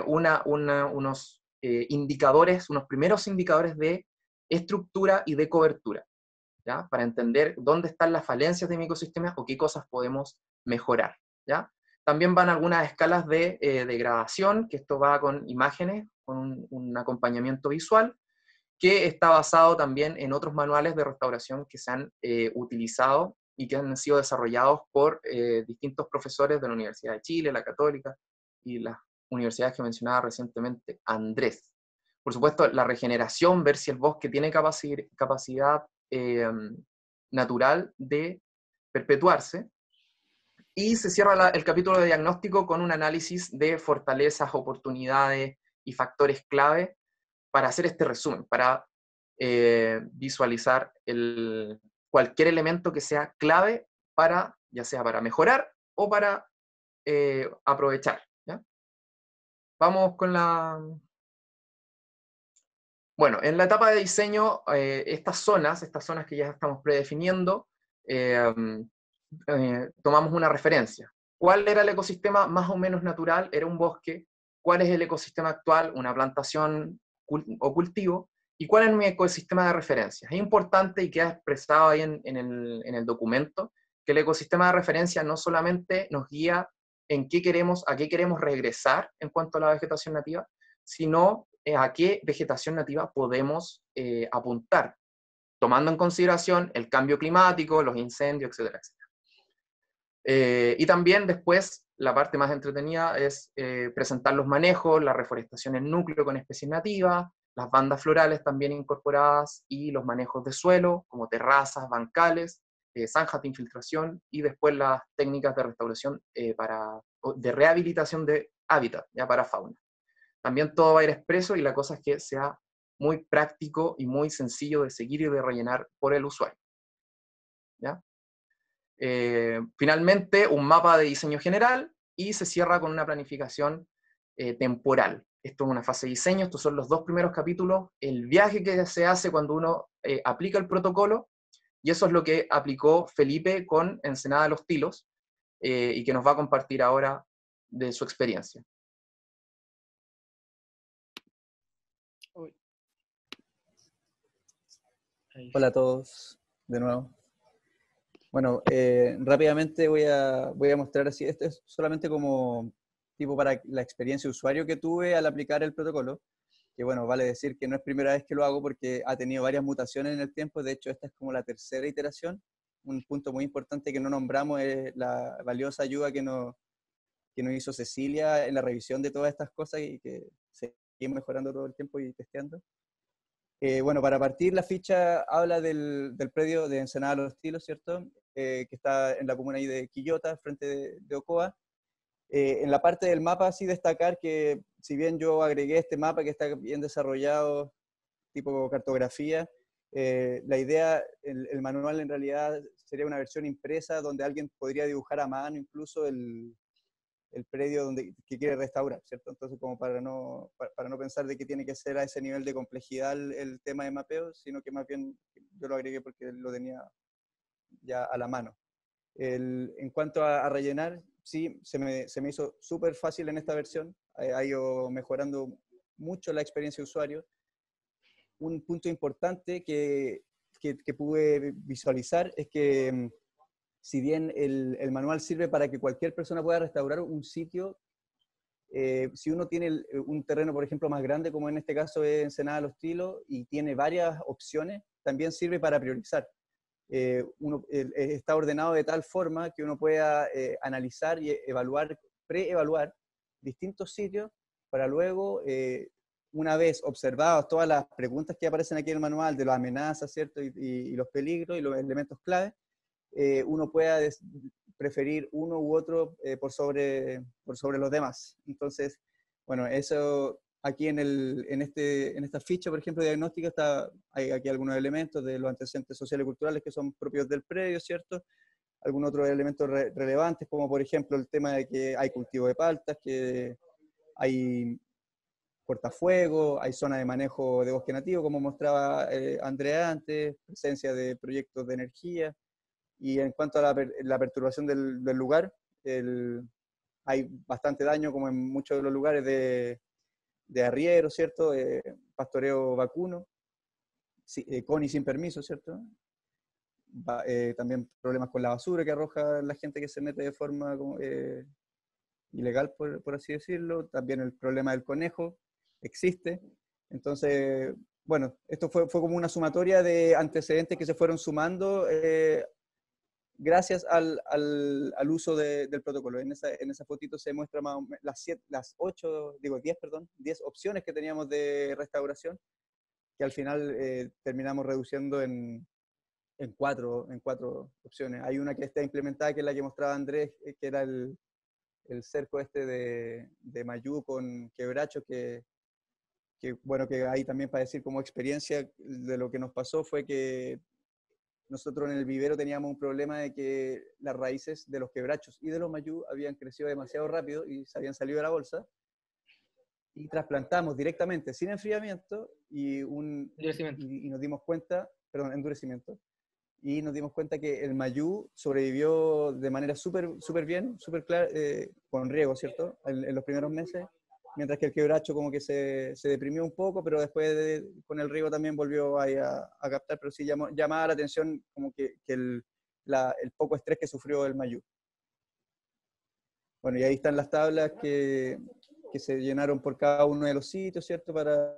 unos indicadores, unos primeros indicadores de estructura y de cobertura, ¿ya? Para entender dónde están las falencias de mi ecosistema o qué cosas podemos mejorar, ¿ya? También van algunas escalas de degradación, que esto va con imágenes, con un acompañamiento visual, que está basado también en otros manuales de restauración que se han utilizado y que han sido desarrollados por distintos profesores de la Universidad de Chile, la Católica y las universidades que mencionaba recientemente Andrés. Por supuesto, la regeneración, ver si el bosque tiene capacidad natural de perpetuarse, y se cierra el capítulo de diagnóstico con un análisis de fortalezas, oportunidades y factores clave para hacer este resumen, para visualizar cualquier elemento que sea clave para, ya sea para mejorar o para aprovechar, ¿ya? Vamos con la... Bueno, en la etapa de diseño, estas zonas que ya estamos predefiniendo, tomamos una referencia. ¿Cuál era el ecosistema más o menos natural? Era un bosque. ¿Cuál es el ecosistema actual? Una plantación o cultivo. ¿Y cuál es mi ecosistema de referencia? Es importante y queda expresado ahí en el documento que el ecosistema de referencia no solamente nos guía en a qué queremos regresar en cuanto a la vegetación nativa, sino a qué vegetación nativa podemos apuntar, tomando en consideración el cambio climático, los incendios, etcétera, etcétera. Y también después, la parte más entretenida es presentar los manejos, la reforestación en núcleo con especies nativas, las bandas florales también incorporadas y los manejos de suelo, como terrazas, bancales, zanjas de infiltración y después las técnicas de restauración de rehabilitación de hábitat, ya para fauna. También todo va a ir expreso y la cosa es que sea muy práctico y muy sencillo de seguir y de rellenar por el usuario. ¿Ya? Finalmente, un mapa de diseño general y se cierra con una planificación temporal. Esto es una fase de diseño, estos son los 2 primeros capítulos, el viaje que se hace cuando uno aplica el protocolo, y eso es lo que aplicó Felipe con Ensenada de los Tilos, y que nos va a compartir ahora de su experiencia. Hola a todos, de nuevo. Bueno, rápidamente voy a mostrar así, esto es solamente como tipo para la experiencia de usuario que tuve al aplicar el protocolo, que bueno, vale decir que no es primera vez que lo hago porque ha tenido varias mutaciones en el tiempo, de hecho esta es como la tercera iteración. Un punto muy importante que no nombramos es la valiosa ayuda que nos hizo Cecilia en la revisión de todas estas cosas y que seguimos mejorando todo el tiempo y testeando. Bueno, para partir, la ficha habla del predio de Ensenada de los Tilos, ¿cierto? Que está en la comuna ahí de Quillota, frente de Ocoa. En la parte del mapa, sí destacar que, si bien yo agregué este mapa que está bien desarrollado, tipo cartografía, la idea, el manual en realidad sería una versión impresa donde alguien podría dibujar a mano incluso el predio que quiere restaurar, ¿cierto? Entonces, como para no pensar de que tiene que ser a ese nivel de complejidad el tema de mapeo, sino que más bien yo lo agregué porque lo tenía ya a la mano. En cuanto a rellenar, sí, se me hizo súper fácil en esta versión, ha ido mejorando mucho la experiencia de usuario. Un punto importante que pude visualizar es que si bien el manual sirve para que cualquier persona pueda restaurar un sitio, si uno tiene un terreno, por ejemplo, más grande, como en este caso es Ensenada de los Tilos, y tiene varias opciones, también sirve para priorizar. Está ordenado de tal forma que uno pueda analizar y preevaluar distintos sitios para luego, una vez observadas todas las preguntas que aparecen aquí en el manual de las amenazas, ¿cierto? Y los peligros y los elementos clave, uno pueda preferir uno u otro por sobre los demás. Entonces, bueno, eso aquí en esta ficha, por ejemplo, diagnóstica, hay aquí algunos elementos de los antecedentes sociales y culturales que son propios del predio, ¿cierto? Algunos otros elementos relevantes, como por ejemplo el tema de que hay cultivo de paltas, que hay cortafuegos, hay zona de manejo de bosque nativo, como mostraba Andrea antes, presencia de proyectos de energía. Y en cuanto a la perturbación del lugar, hay bastante daño, como en muchos de los lugares de arriero, ¿cierto? Pastoreo vacuno, con y sin permiso, ¿cierto? También problemas con la basura que arroja la gente que se mete de forma ilegal, por así decirlo. También el problema del conejo existe. Entonces, bueno, esto fue como una sumatoria de antecedentes que se fueron sumando gracias al uso del protocolo. En esa fotito se muestra más o menos las 10 opciones que teníamos de restauración, que al final terminamos reduciendo en 4 opciones. Hay una que está implementada, que es la que mostraba Andrés, que era el cerco de Mayú con quebracho, que bueno, que ahí también para decir como experiencia de lo que nos pasó fue que nosotros en el vivero teníamos un problema de que las raíces de los quebrachos y de los mayú habían crecido demasiado rápido y se habían salido de la bolsa, y trasplantamos directamente sin enfriamiento y nos dimos cuenta, endurecimiento, y nos dimos cuenta que el mayú sobrevivió de manera súper bien, súper clara, con riego, ¿cierto? En los primeros meses, mientras que el quebracho como que se deprimió un poco, pero después con el río también volvió ahí a captar, pero sí llamaba la atención como que el poco estrés que sufrió el Mayú. Bueno, y ahí están las tablas que se llenaron por cada uno de los sitios, ¿cierto? Para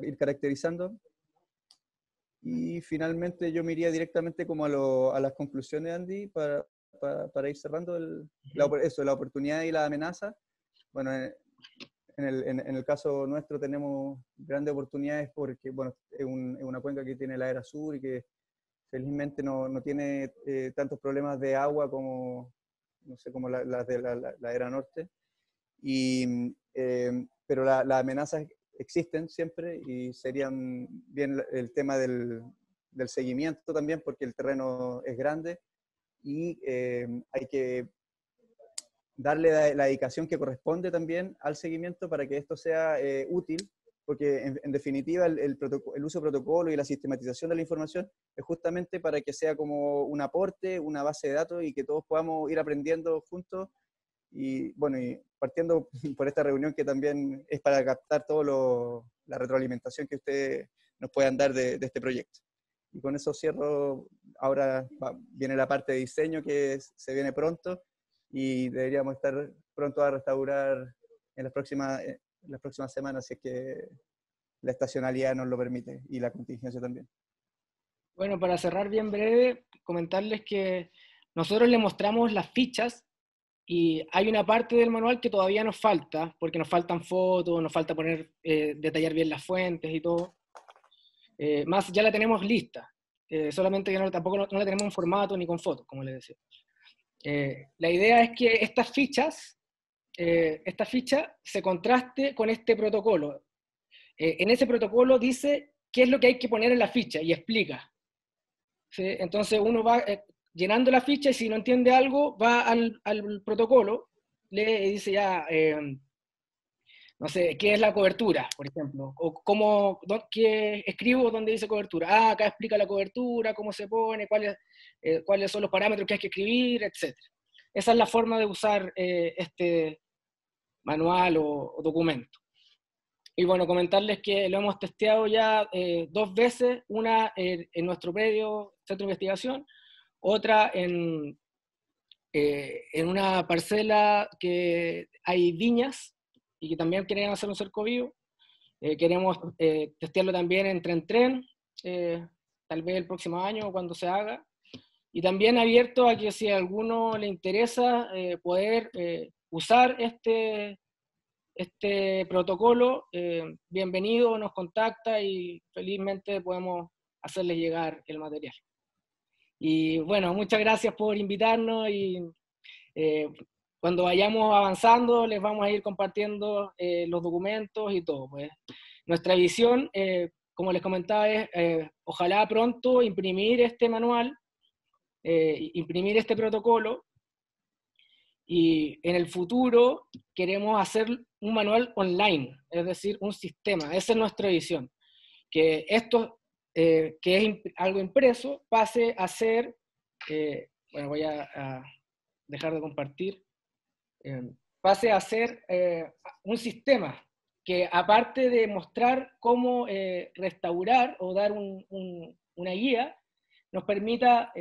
ir caracterizando. Y finalmente yo me iría directamente como a las conclusiones, Andy, para ir cerrando la oportunidad y la amenaza. Bueno, en el caso nuestro tenemos grandes oportunidades porque, bueno, es una cuenca que tiene la era sur y que felizmente no tiene tantos problemas de agua como, no sé, como las de la era norte. Pero las amenazas existen siempre y serían bien el tema del seguimiento también, porque el terreno es grande y hay que darle la dedicación que corresponde también al seguimiento para que esto sea útil, porque en definitiva el uso de protocolo y la sistematización de la información es justamente para que sea como un aporte, una base de datos y que todos podamos ir aprendiendo juntos. Y bueno, y partiendo por esta reunión que también es para captar toda la retroalimentación que ustedes nos puedan dar de este proyecto. Y con eso cierro. Ahora viene la parte de diseño que se viene pronto y deberíamos estar pronto a restaurar en las próximas semanas si es que la estacionalidad nos lo permite y la contingencia también. Bueno, para cerrar bien breve, comentarles que nosotros le mostramos las fichas y hay una parte del manual que todavía nos falta, porque nos faltan fotos, nos falta detallar bien las fuentes y todo. Más ya la tenemos lista, solamente que tampoco no la tenemos en formato ni con fotos, como les decía. La idea es que esta ficha se contraste con este protocolo. En ese protocolo dice qué es lo que hay que poner en la ficha y explica. ¿Sí? Entonces uno va llenando la ficha y si no entiende algo, va al protocolo, lee y dice ya, no sé, ¿qué es la cobertura, por ejemplo? O ¿qué escribo donde dice cobertura? Ah, acá explica la cobertura, cómo se pone, cuáles son los parámetros que hay que escribir, etc. Esa es la forma de usar este manual o documento. Y bueno, comentarles que lo hemos testeado ya 2 veces, una en nuestro predio, centro de investigación, otra en una parcela que hay viñas y que también queremos hacer un cerco vivo. Queremos testearlo también en tren, tal vez el próximo año o cuando se haga. Y también abierto a que si a alguno le interesa poder usar este protocolo, bienvenido, nos contacta y felizmente podemos hacerles llegar el material. Y bueno, muchas gracias por invitarnos y cuando vayamos avanzando les vamos a ir compartiendo los documentos y todo. Pues. Nuestra visión, como les comentaba, es ojalá pronto imprimir este manual, imprimir este protocolo y en el futuro queremos hacer un manual online, es decir, un sistema. Esa es nuestra visión. Que esto, que es algo impreso, pase a ser, bueno, voy a dejar de compartir, pase a ser un sistema que aparte de mostrar cómo restaurar o dar una guía, nos permita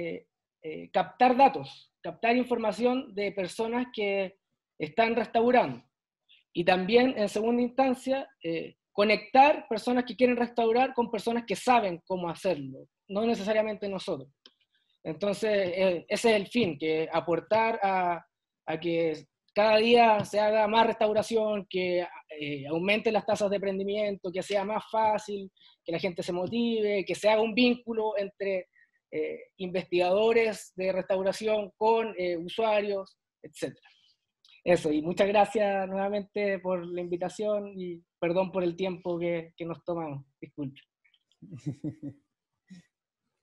captar datos, captar información de personas que están restaurando. Y también, en segunda instancia, conectar personas que quieren restaurar con personas que saben cómo hacerlo, no necesariamente nosotros. Entonces, ese es el fin, que aportar a que cada día se haga más restauración, que aumente las tasas de emprendimiento, que sea más fácil, que la gente se motive, que se haga un vínculo entre investigadores de restauración con usuarios, etc. Eso, y muchas gracias nuevamente por la invitación y perdón por el tiempo que nos tomamos. Disculpe.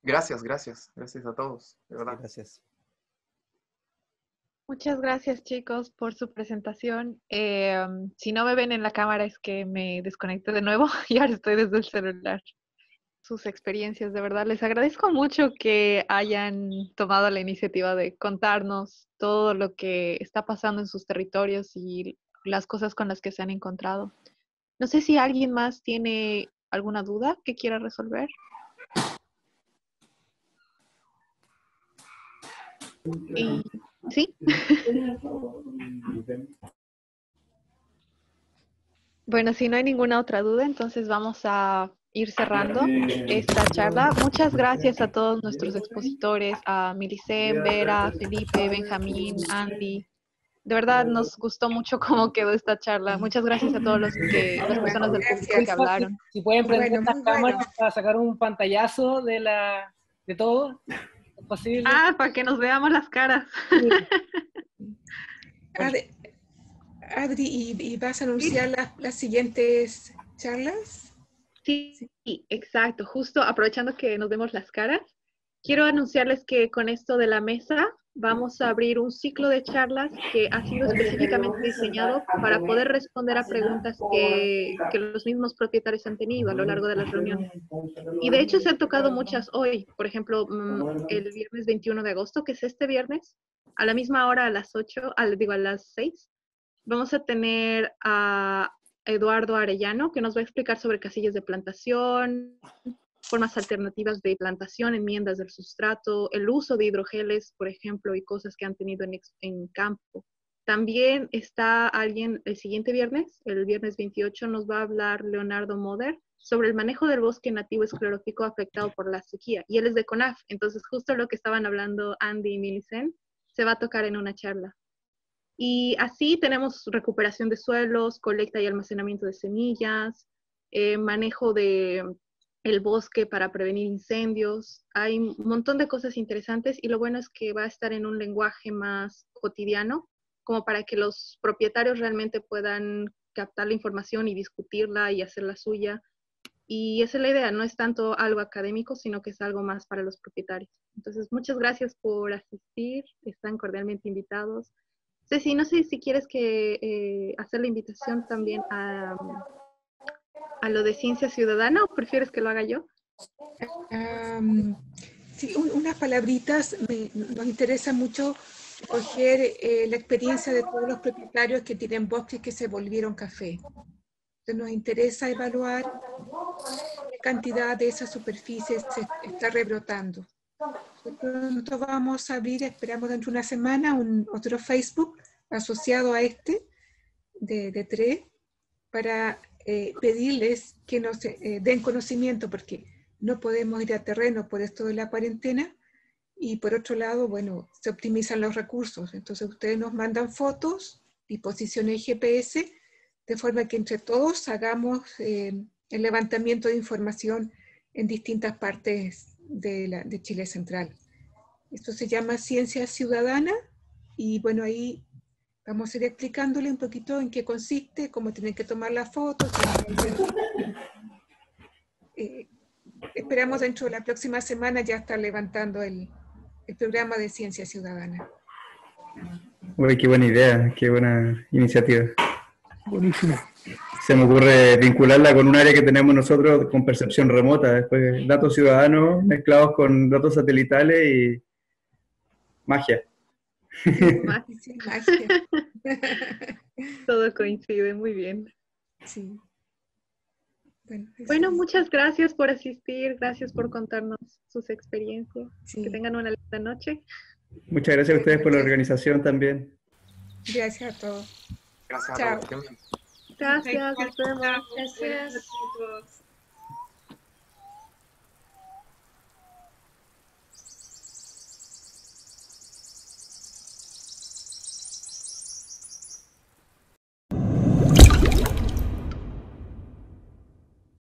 Gracias a todos, de verdad. Gracias. Muchas gracias, chicos, por su presentación. Si no me ven en la cámara es que me desconecté de nuevo y ahora estoy desde el celular. Sus experiencias, de verdad. Les agradezco mucho que hayan tomado la iniciativa de contarnos todo lo que está pasando en sus territorios y las cosas con las que se han encontrado. No sé si alguien más tiene alguna duda que quiera resolver. ¿Sí? Bueno, si no hay ninguna otra duda, entonces vamos a ir cerrando esta charla. Muchas gracias a todos nuestros expositores, a Milicen, Vera, Felipe, Benjamín, Andy. De verdad nos gustó mucho cómo quedó esta charla. Muchas gracias a todas las personas del público que hablaron. Si pueden prender las cámaras para sacar un pantallazo de todo, ¿es posible? Ah, para que nos veamos las caras. Adri, ¿y vas a anunciar las siguientes charlas? Sí, exacto. Justo aprovechando que nos vemos las caras, quiero anunciarles que con esto de la mesa vamos a abrir un ciclo de charlas que ha sido específicamente diseñado para poder responder a preguntas que los mismos propietarios han tenido a lo largo de las reuniones. Y de hecho se han tocado muchas hoy. Por ejemplo, el viernes 21 de agosto, que es este viernes, a la misma hora, a las 6, vamos a tener a Eduardo Arellano, que nos va a explicar sobre casillas de plantación, formas alternativas de plantación, enmiendas del sustrato, el uso de hidrogeles, por ejemplo, y cosas que han tenido en campo. También está alguien el siguiente viernes, el viernes 28, nos va a hablar Leonardo Moder sobre el manejo del bosque nativo esclerófico afectado por la sequía. Y él es de CONAF, entonces justo lo que estaban hablando Andy y Milicen se va a tocar en una charla. Y así tenemos recuperación de suelos, colecta y almacenamiento de semillas, manejo de el bosque para prevenir incendios. Hay un montón de cosas interesantes y lo bueno es que va a estar en un lenguaje más cotidiano, como para que los propietarios realmente puedan captar la información y discutirla y hacerla suya. Y esa es la idea, no es tanto algo académico, sino que es algo más para los propietarios. Entonces, muchas gracias por asistir, están cordialmente invitados. Ceci, no sé si quieres hacer la invitación también a lo de ciencia ciudadana o prefieres que lo haga yo. Sí, unas palabritas. Nos interesa mucho coger la experiencia de todos los propietarios que tienen bosques que se volvieron café. Entonces nos interesa evaluar qué cantidad de esa superficie se está rebrotando. Pronto vamos a abrir, esperamos dentro de una semana, otro Facebook asociado a este de TRE para pedirles que nos den conocimiento, porque no podemos ir a terreno por esto de la cuarentena, y por otro lado, bueno, se optimizan los recursos. Entonces ustedes nos mandan fotos y posiciones GPS, de forma que entre todos hagamos el levantamiento de información en distintas partes de Chile Central. Esto se llama Ciencia Ciudadana, y bueno, ahí vamos a ir explicándole un poquito en qué consiste, cómo tienen que tomar las fotos. Esperamos dentro de la próxima semana ya estar levantando el programa de Ciencia Ciudadana. Uy, qué buena idea, qué buena iniciativa. Buenísimo. Se me ocurre vincularla con un área que tenemos nosotros con percepción remota, después datos ciudadanos mezclados con datos satelitales y magia. Magia. Todo coincide muy bien. Sí. Bueno, muchas gracias por asistir, gracias por contarnos sus experiencias. Sí. Que tengan una linda noche. Muchas gracias a ustedes por la organización también. Gracias a todos. Gracias Chao. a todos. Gracias, nos vemos. Gracias a todos.